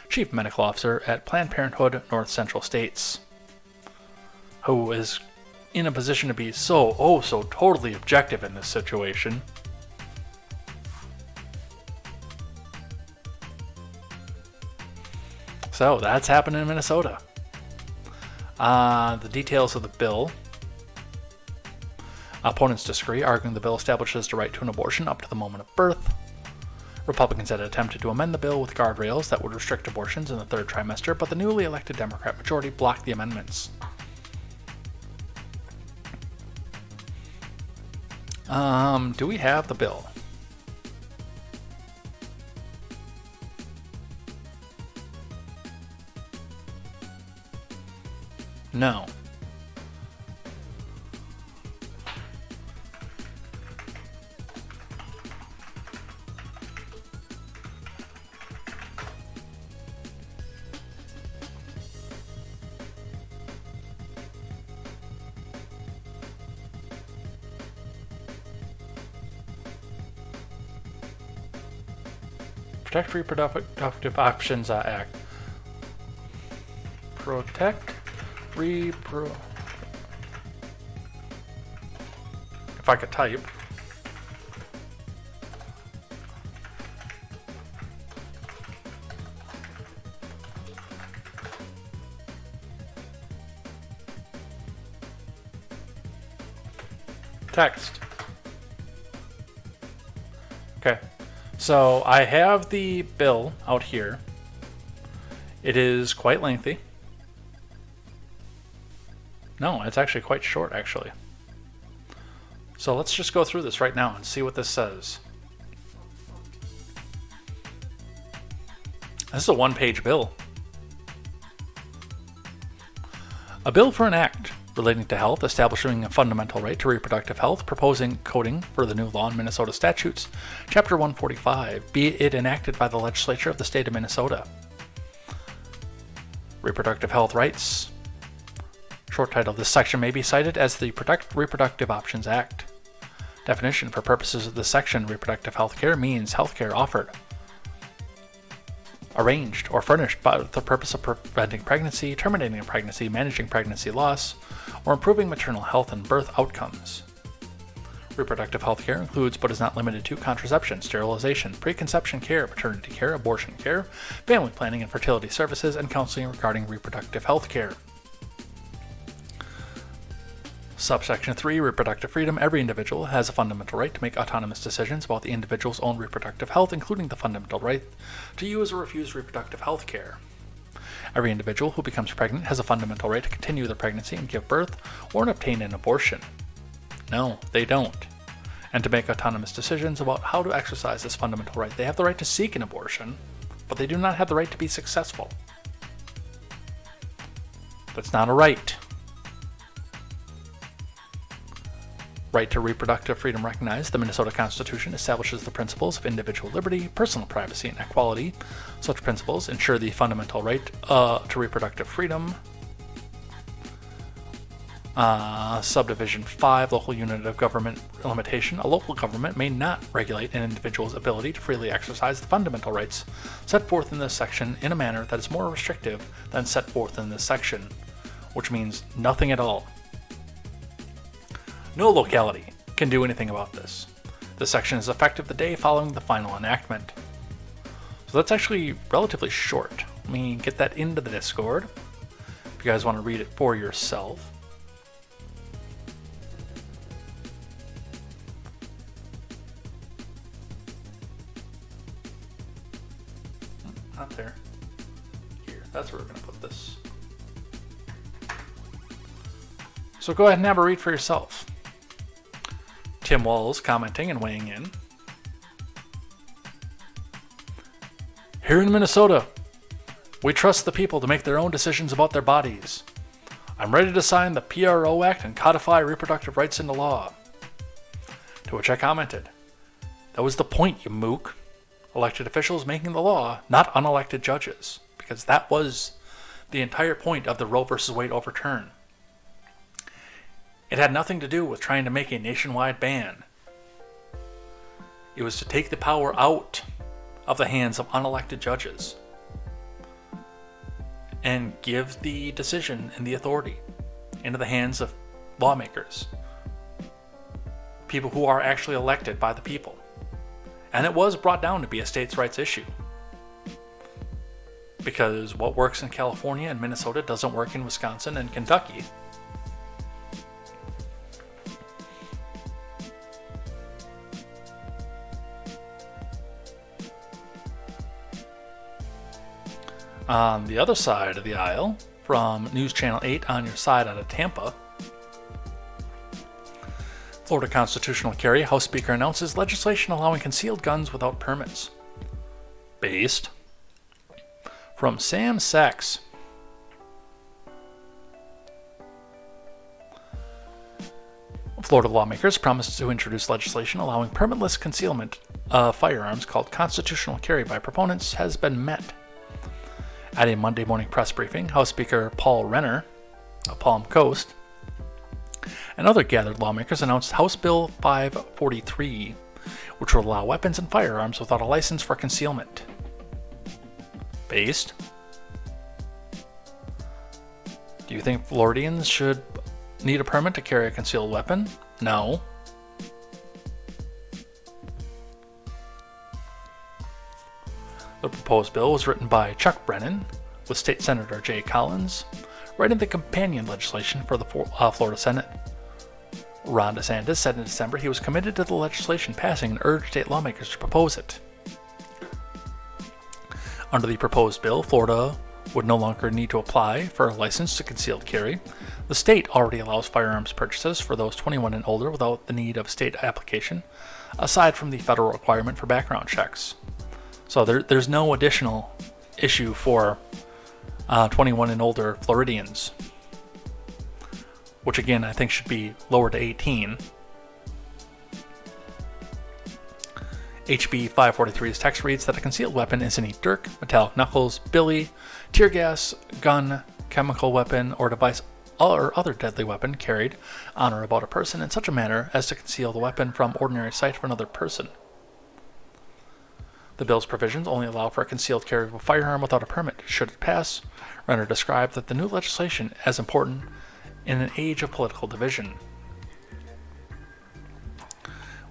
Chief Medical Officer at Planned Parenthood North Central States, who is in a position to be so totally objective in this situation. So that's happening in Minnesota. The details of the bill. Opponents disagree, arguing the bill establishes the right to an abortion up to the moment of birth. Republicans had attempted to amend the bill with guardrails that would restrict abortions in the third trimester, but the newly elected Democrat majority blocked the amendments. Do we have the bill? No. Protect Reproductive Options Act. Protect If I could type. Text. Okay. So I have the bill out here. It is quite lengthy. No, it's actually quite short, actually. So let's just go through this right now and see what this says. This is a one-page bill. A bill for an act relating to health, establishing a fundamental right to reproductive health, proposing coding for the new law in Minnesota statutes, Chapter 145, be it enacted by the legislature of the state of Minnesota. Reproductive health rights. Short title, this section may be cited as the Protect Reproductive Options Act. Definition, for purposes of this section, reproductive health care means health care offered, arranged, or furnished for the purpose of preventing pregnancy, terminating a pregnancy, managing pregnancy loss, or improving maternal health and birth outcomes. Reproductive health care includes, but is not limited to, contraception, sterilization, preconception care, maternity care, abortion care, family planning and fertility services, and counseling regarding reproductive health care. Subsection 3, reproductive freedom. Every individual has a fundamental right to make autonomous decisions about the individual's own reproductive health, including the fundamental right to use or refuse reproductive health care. Every individual who becomes pregnant has a fundamental right to continue their pregnancy and give birth or obtain an abortion. No, they don't. And to make autonomous decisions about how to exercise this fundamental right. They have the right to seek an abortion, but they do not have the right to be successful. That's not a right. Right to reproductive freedom recognized. The Minnesota Constitution establishes the principles of individual liberty, personal privacy, and equality. Such principles ensure the fundamental right to reproductive freedom. Subdivision 5, local unit of government limitation. A local government may not regulate an individual's ability to freely exercise the fundamental rights set forth in this section in a manner that is more restrictive than set forth in this section, which means nothing at all. No locality can do anything about this. This section is effective the day following the final enactment. So that's actually relatively short. Let me get that into the Discord if you guys want to read it for yourself. Not there. Here, that's where we're going to put this. So go ahead and have a read for yourself. Tim Walls commenting and weighing in. Here in Minnesota, we trust the people to make their own decisions about their bodies. I'm ready to sign the PRO Act and codify reproductive rights into law. To which I commented, that was the point, you mook. Elected officials making the law, not unelected judges, because that was the entire point of the Roe v. Wade overturn. It had nothing to do with trying to make a nationwide ban. It was to take the power out of the hands of unelected judges and give the decision and the authority into the hands of lawmakers, people who are actually elected by the people. And it was brought down to be a states' rights issue, because what works in California and Minnesota doesn't work in Wisconsin and Kentucky. On the other side of the aisle, from News Channel 8 on your side out of Tampa, it Florida constitutional carry, House Speaker announces legislation allowing concealed guns without permits. Based from Sam Sachs. Florida lawmakers promised to introduce legislation allowing permitless concealment of firearms called constitutional carry by proponents has been met. At a Monday morning press briefing, House Speaker Paul Renner of Palm Coast and other gathered lawmakers announced House Bill 543, which will allow weapons and firearms without a license for concealment. Based. Do you think Floridians should need a permit to carry a concealed weapon? No. The proposed bill was written by Chuck Brennan, with State Senator Jay Collins writing the companion legislation for the Florida Senate. Ron DeSantis said in December he was committed to the legislation passing and urged state lawmakers to propose it. Under the proposed bill, Florida would no longer need to apply for a license to concealed carry. The state already allows firearms purchases for those 21 and older without the need of state application, aside from the federal requirement for background checks. So there's no additional issue for 21 and older Floridians, which again I think should be lowered to 18. HB 543's text reads that a concealed weapon is any dirk, metallic knuckles, billy, tear gas, gun, chemical weapon, or device or other deadly weapon carried on or about a person in such a manner as to conceal the weapon from ordinary sight of another person. The bill's provisions only allow for a concealed carry of a firearm without a permit. Should it pass, Renner described that the new legislation as important in an age of political division.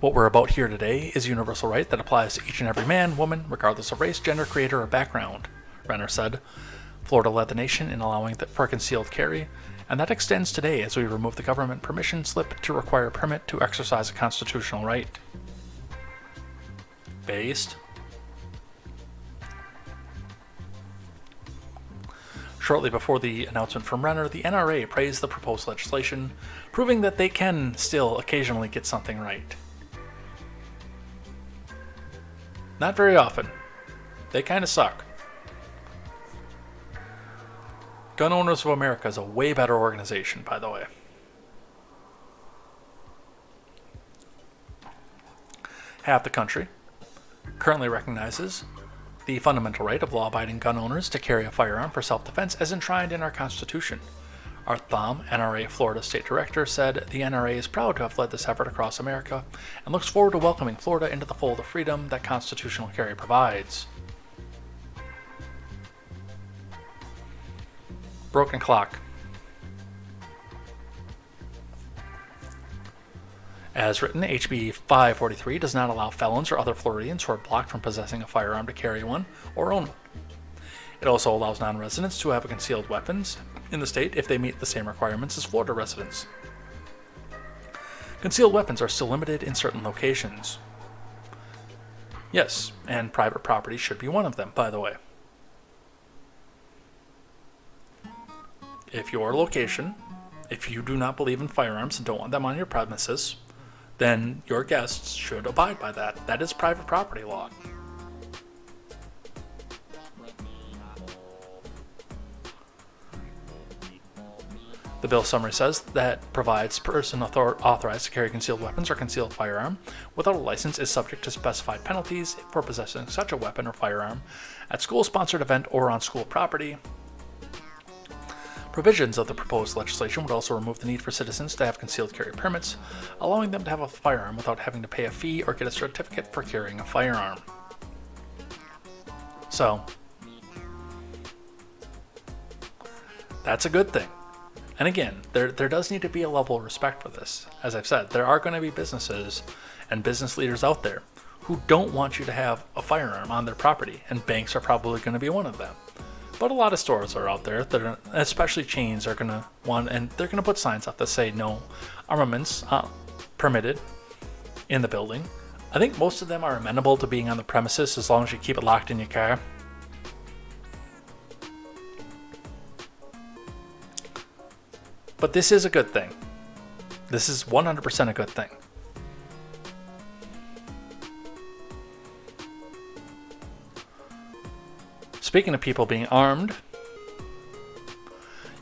What we're about here today is a universal right that applies to each and every man, woman, regardless of race, gender, creator, or background, Renner said. Florida led the nation in allowing for concealed carry, and that extends today as we remove the government permission slip to require a permit to exercise a constitutional right. Based. Shortly before the announcement from Renner, the NRA praised the proposed legislation, proving that they can still occasionally get something right. Not very often. They kind of suck. Gun Owners of America is a way better organization, by the way. Half the country currently recognizes the fundamental right of law-abiding gun owners to carry a firearm for self-defense as enshrined in our Constitution. Art Thom, NRA Florida State Director, said the NRA is proud to have led this effort across America and looks forward to welcoming Florida into the fold of freedom that constitutional carry provides. Broken clock. As written, HB 543 does not allow felons or other Floridians who are blocked from possessing a firearm to carry one or own one. It also allows non-residents to have concealed weapons in the state if they meet the same requirements as Florida residents. Concealed weapons are still limited in certain locations. Yes, and private property should be one of them, by the way. If your location, if you do not believe in firearms and don't want them on your premises, then your guests should abide by that. That is private property law. The bill summary says that provides person authorized to carry concealed weapons or concealed firearm without a license is subject to specified penalties for possessing such a weapon or firearm at school-sponsored event or on school property. Provisions of the proposed legislation would also remove the need for citizens to have concealed carry permits, allowing them to have a firearm without having to pay a fee or get a certificate for carrying a firearm. So, that's a good thing. And again, there does need to be a level of respect for this. As I've said, there are going to be businesses and business leaders out there who don't want you to have a firearm on their property, and banks are probably going to be one of them. But a lot of stores are out there that are, especially chains, are going to want, and they're going to put signs up that say no armaments permitted in the building. I think most of them are amenable to being on the premises as long as you keep it locked in your car. But this is a good thing. This is 100% a good thing. Speaking of people being armed,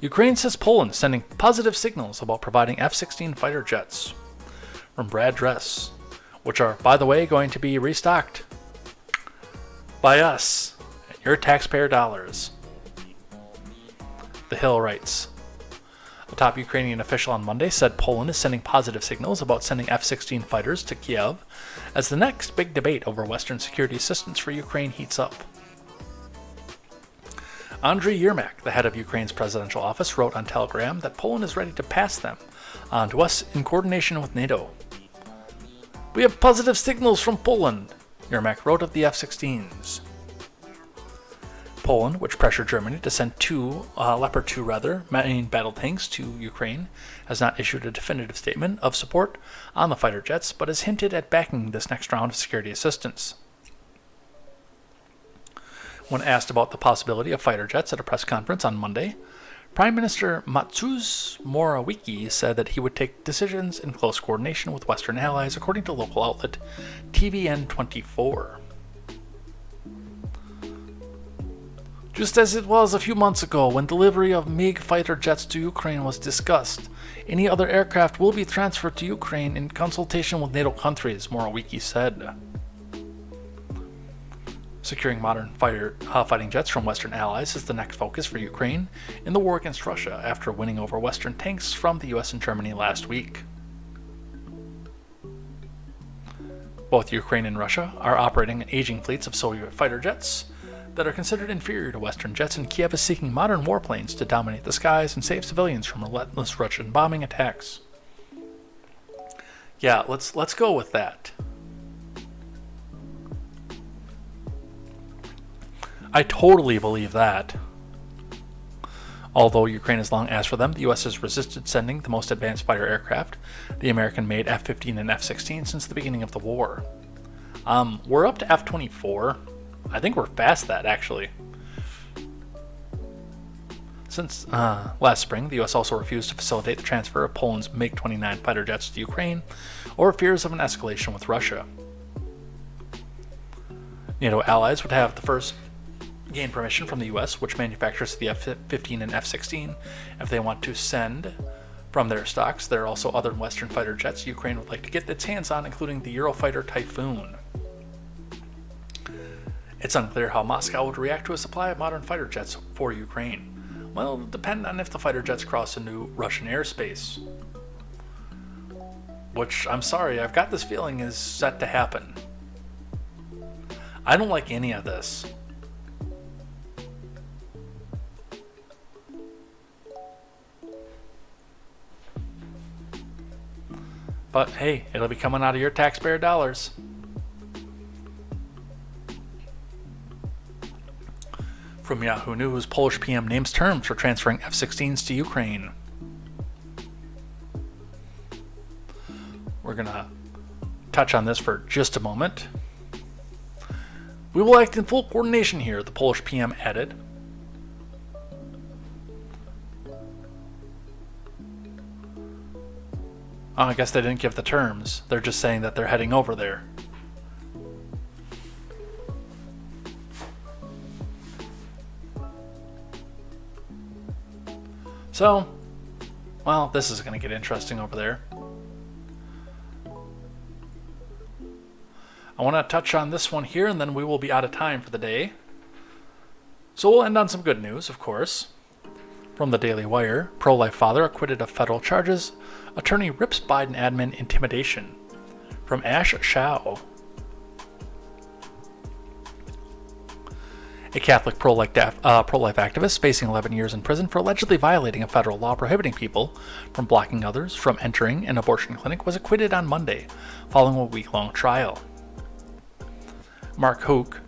Ukraine says Poland sending positive signals about providing F-16 fighter jets from Brad Dress, which are, by the way, going to be restocked by us and your taxpayer dollars. The Hill writes, a top Ukrainian official on Monday said Poland is sending positive signals about sending F-16 fighters to Kiev as the next big debate over Western security assistance for Ukraine heats up. Andriy Yermak, the head of Ukraine's presidential office, wrote on Telegram that Poland is ready to pass them on to us in coordination with NATO. We have positive signals from Poland, Yermak wrote of the F-16s. Poland, which pressured Germany to send Leopard 2 main battle tanks to Ukraine, has not issued a definitive statement of support on the fighter jets, but has hinted at backing this next round of security assistance. When asked about the possibility of fighter jets at a press conference on Monday, Prime Minister Mateusz Morawiecki said that he would take decisions in close coordination with Western allies, according to local outlet TVN24. Just as it was a few months ago when delivery of MiG fighter jets to Ukraine was discussed, any other aircraft will be transferred to Ukraine in consultation with NATO countries, Morawiecki said. Securing modern fighting jets from Western allies is the next focus for Ukraine in the war against Russia after winning over Western tanks from the US and Germany last week. Both Ukraine and Russia are operating aging fleets of Soviet fighter jets that are considered inferior to Western jets, and Kiev is seeking modern warplanes to dominate the skies and save civilians from relentless Russian bombing attacks. Yeah, let's go with that. I totally believe that. Although Ukraine has long asked for them, the US has resisted sending the most advanced fighter aircraft, the American-made F-15 and F-16, since the beginning of the war. We're up to F-24. I think we're past that, actually. Since last spring, the US also refused to facilitate the transfer of Poland's MiG-29 fighter jets to Ukraine, over fears of an escalation with Russia. NATO allies would have the first gain permission from the US, which manufactures the F-15 and F-16, if they want to send from their stocks. There are also other Western fighter jets Ukraine would like to get its hands on, including the Eurofighter Typhoon. It's unclear how Moscow would react to a supply of modern fighter jets for Ukraine. Well, it'll depend on if the fighter jets cross into Russian airspace. Which, I'm sorry, I've got this feeling is set to happen. I don't like any of this. But hey, it'll be coming out of your taxpayer dollars. From Yahoo News, Polish PM names terms for transferring F-16s to Ukraine. We're going to touch on this for just a moment. We will act in full coordination here, the Polish PM added. Oh, I guess they didn't give the terms. They're just saying that they're heading over there. So, well, this is going to get interesting over there. I want to touch on this one here, and then we will be out of time for the day. So we'll end on some good news, of course. From the Daily Wire, pro-life father acquitted of federal charges. Attorney rips Biden admin intimidation. From Ash Shao. A Catholic pro-life activist facing 11 years in prison for allegedly violating a federal law prohibiting people from blocking others from entering an abortion clinic was acquitted on Monday, following a week-long trial. Mark Hook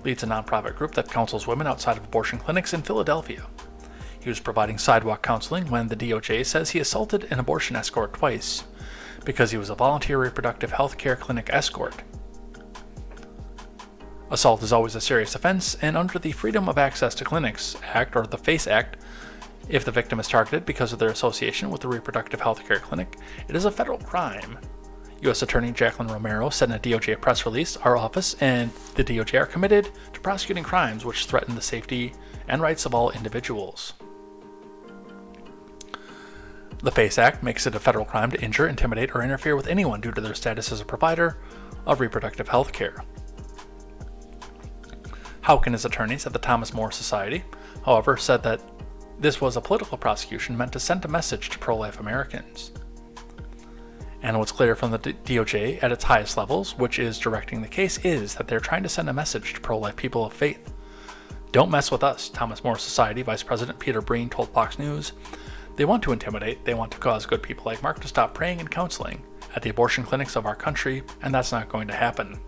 leads a nonprofit group that counsels women outside of abortion clinics in Philadelphia. He was providing sidewalk counseling when the DOJ says he assaulted an abortion escort twice because he was a volunteer reproductive health care clinic escort. Assault is always a serious offense, and under the Freedom of Access to Clinics Act, or the FACE Act, if the victim is targeted because of their association with the reproductive health care clinic, it is a federal crime. U.S. Attorney Jacqueline Romero said in a DOJ press release, "Our office and the DOJ are committed to prosecuting crimes which threaten the safety and rights of all individuals." The FACE Act makes it a federal crime to injure, intimidate, or interfere with anyone due to their status as a provider of reproductive health care. Houck and his attorneys at the Thomas More Society, however, said that this was a political prosecution meant to send a message to pro-life Americans. And what's clear from the DOJ at its highest levels, which is directing the case, is that they're trying to send a message to pro-life people of faith. "Don't mess with us," Thomas More Society Vice President Peter Breen told Fox News. "They want to intimidate, they want to cause good people like Mark to stop praying and counseling at the abortion clinics of our country, and that's not going to happen."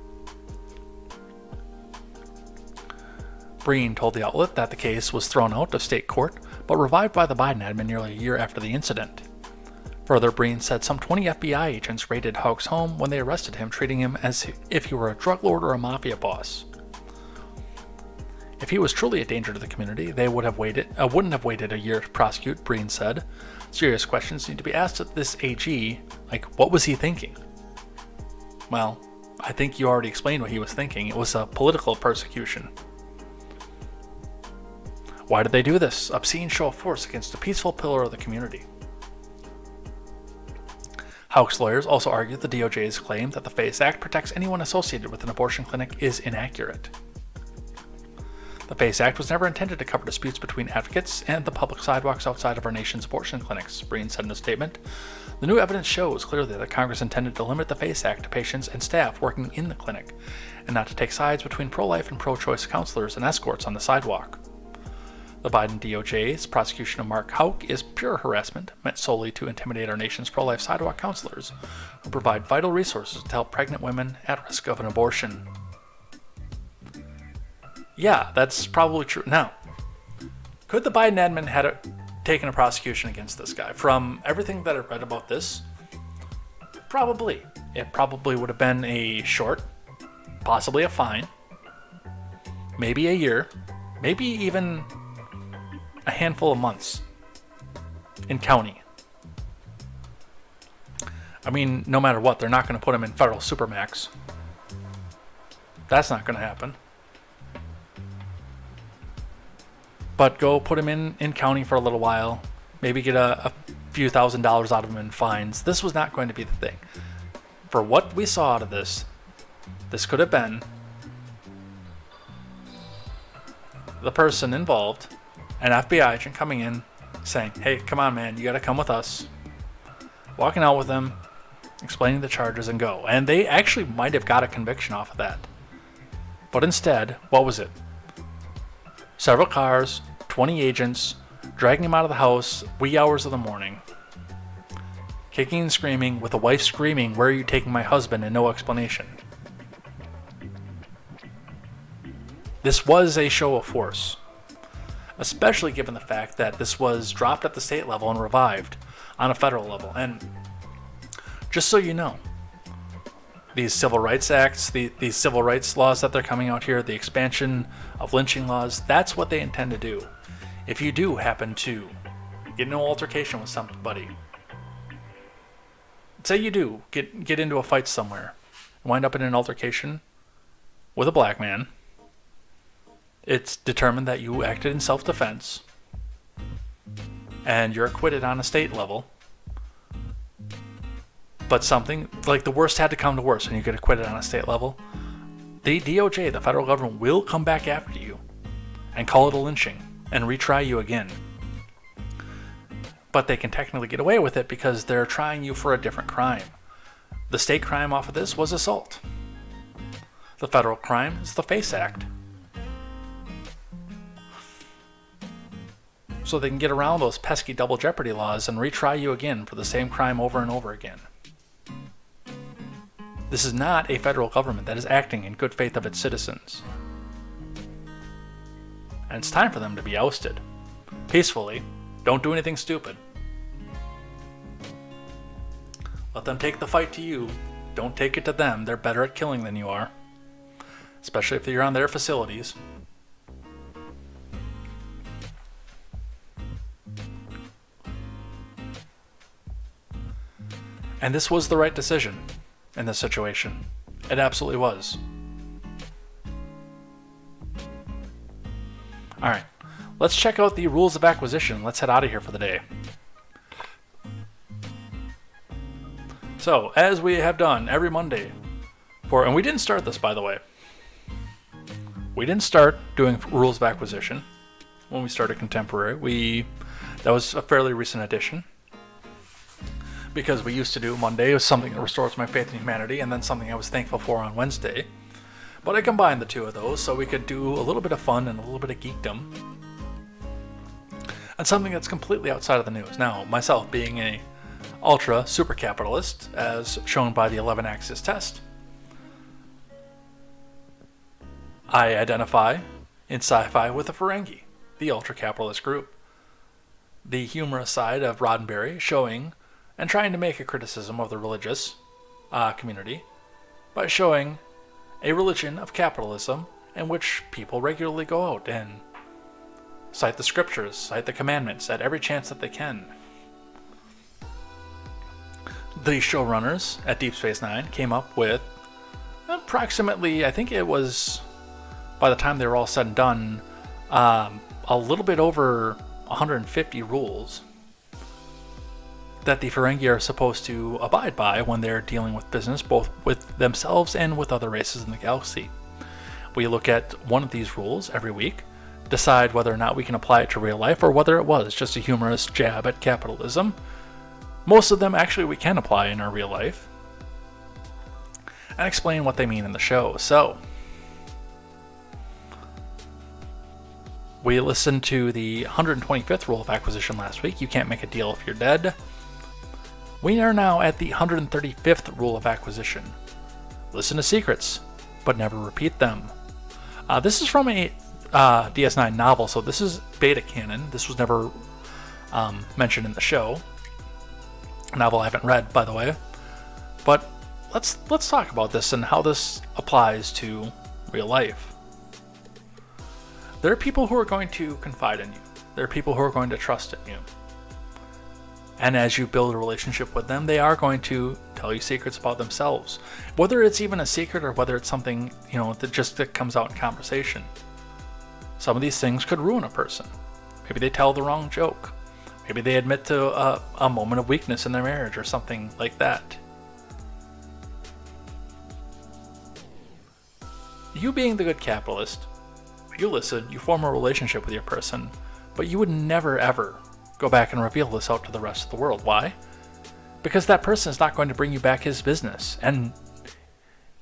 Breen told the outlet that the case was thrown out of state court, but revived by the Biden admin nearly a year after the incident. Further, Breen said some 20 FBI agents raided Houck's home when they arrested him, treating him as if he were a drug lord or a mafia boss. If he was truly a danger to the community, they wouldn't have waited a year to prosecute, Breen said. Serious questions need to be asked at this AG, like, what was he thinking? Well, I think you already explained what he was thinking. It was a political persecution. Why did they do this? Obscene show of force against a peaceful pillar of the community. Houck's lawyers also argued the DOJ's claim that the FACE Act protects anyone associated with an abortion clinic is inaccurate. The FACE Act was never intended to cover disputes between advocates and the public sidewalks outside of our nation's abortion clinics, Breen said in a statement. "The new evidence shows clearly that Congress intended to limit the FACE Act to patients and staff working in the clinic, and not to take sides between pro-life and pro-choice counselors and escorts on the sidewalk." The Biden DOJ's prosecution of Mark Houck is pure harassment, meant solely to intimidate our nation's pro-life sidewalk counselors, who provide vital resources to help pregnant women at risk of an abortion. Yeah, that's probably true. Now, could the Biden admin had taken a prosecution against this guy? From everything that I read about this, probably. It probably would have been a short, possibly a fine, maybe a year, maybe even a handful of months in county. I mean, no matter what, they're not going to put him in federal supermax. That's not going to happen. But go put him in county for a little while, maybe get a few $1,000s out of him in fines. This was not going to be the thing. For what we saw out of this could have been the person involved, an FBI agent coming in, saying, "Hey, come on, man, you got to come with us." Walking out with them, explaining the charges, and go. And they actually might have got a conviction off of that. But instead, what was it? Several cars, 20 agents, dragging him out of the house, wee hours of the morning. Kicking and screaming, with the wife screaming, "Where are you taking my husband?" and no explanation. This was a show of force, especially given the fact that this was dropped at the state level and revived on a federal level. And just so you know, these civil rights acts, these civil rights laws that they're coming out here, the expansion of lynching laws, that's what they intend to do. If you do happen to get into an altercation with somebody, say you do get into a fight somewhere, wind up in an altercation with a black man, it's determined that you acted in self-defense, and you're acquitted on a state level, but something like the worst had to come to worst and you get acquitted on a state level, the DOJ, the federal government, will come back after you and call it a lynching and retry you again. But they can technically get away with it because they're trying you for a different crime. The state crime off of this was assault. The federal crime is the FACE Act. So they can get around those pesky double jeopardy laws and retry you again for the same crime over and over again. This is not a federal government that is acting in good faith of its citizens. And it's time for them to be ousted. Peacefully. Don't do anything stupid. Let them take the fight to you. Don't take it to them. They're better at killing than you are. Especially if you're on their facilities. And this was the right decision. in this situation. It absolutely was. Alright, let's check out the rules of acquisition. Let's head out of here for the day. So, as we have done every Monday, and we didn't start this, by the way. We didn't start doing rules of acquisition when we started Contemporary. That was a fairly recent addition. Because we used to do Monday was something that restores my faith in humanity, and then something I was thankful for on Wednesday. But I combined the two of those so we could do a little bit of fun and a little bit of geekdom. And something that's completely outside of the news. Now, myself being a ultra super capitalist, as shown by the 11 axis test, I identify in sci-fi with the Ferengi, the ultra capitalist group. The humorous side of Roddenberry showing and trying to make a criticism of the religious community by showing a religion of capitalism in which people regularly go out and cite the scriptures, cite the commandments at every chance that they can. The showrunners at Deep Space Nine came up with approximately, I think it was, by the time they were all said and done, a little bit over 150 rules that the Ferengi are supposed to abide by when they're dealing with business, both with themselves and with other races in the galaxy. We look at one of these rules every week, decide whether or not we can apply it to real life or whether it was just a humorous jab at capitalism. Most of them actually we can apply in our real life, and explain what they mean in the show. So, we listened to the 125th rule of acquisition last week. You can't make a deal if you're dead. We are now at the 135th rule of acquisition. Listen to secrets, but never repeat them. This is from a DS9 novel, so this is beta canon. This was never mentioned in the show. A novel I haven't read, by the way. But let's talk about this and how this applies to real life. There are people who are going to confide in you. There are people who are going to trust in you. And as you build a relationship with them, they are going to tell you secrets about themselves. Whether it's even a secret or whether it's something, that comes out in conversation. Some of these things could ruin a person. Maybe they tell the wrong joke. Maybe they admit to a moment of weakness in their marriage or something like that. You being the good capitalist, you listen, you form a relationship with your person, but you would never ever go back and reveal this out to the rest of the world. Why? Because that person is not going to bring you back his business, and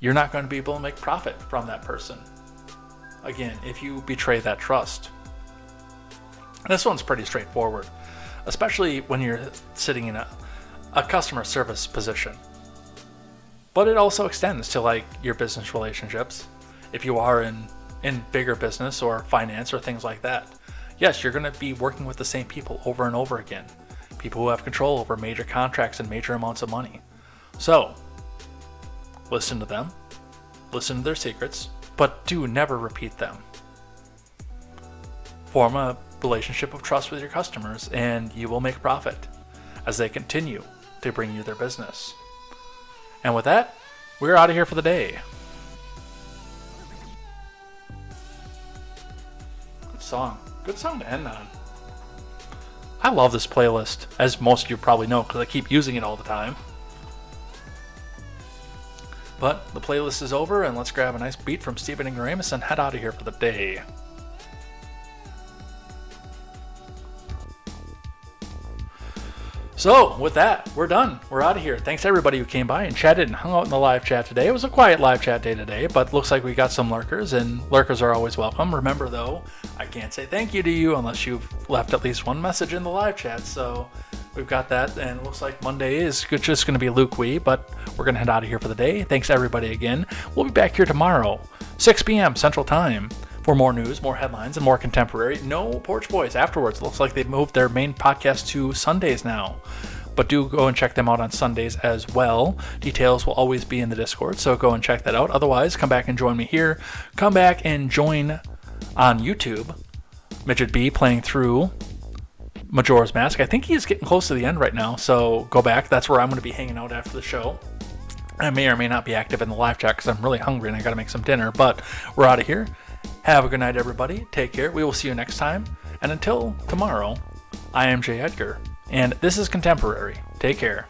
you're not going to be able to make profit from that person. Again, if you betray that trust. This one's pretty straightforward, especially when you're sitting in a customer service position. But it also extends to your business relationships. If you are in bigger business or finance or things like that. Yes, you're going to be working with the same people over and over again. People who have control over major contracts and major amounts of money. So, listen to them, listen to their secrets, but do never repeat them. Form a relationship of trust with your customers and you will make profit as they continue to bring you their business. And with that, we're out of here for the day. Good song to end on. I love this playlist, as most of you probably know because I keep using it all the time. But the playlist is over, and let's grab a nice beat from Stephen Ignoramus and head out of here for the day. So, with that, we're done. We're out of here. Thanks to everybody who came by and chatted and hung out in the live chat today. It was a quiet live chat day today, but looks like we got some lurkers, and lurkers are always welcome. Remember, though, I can't say thank you to you unless you've left at least one message in the live chat, so we've got that, and it looks like Monday is just going to be Luke Wee, but we're going to head out of here for the day. Thanks, everybody, again. We'll be back here tomorrow, 6 p.m. Central Time, for more news, more headlines, and more contemporary. No Porch Boys afterwards. Looks like they've moved their main podcast to Sundays now. But do go and check them out on Sundays as well. Details will always be in the Discord, so go and check that out. Otherwise, come back and join me here. Come back and join on YouTube Midget B playing through Majora's Mask. I think he's getting close to the end right now, so go back. That's where I'm going to be hanging out after the show. I may or may not be active in the live chat because I'm really hungry and I got to make some dinner. But we're out of here. Have a good night, everybody. Take care. We will see you next time. And until tomorrow, I am Jay Edgar, and this is Contemporary. Take care.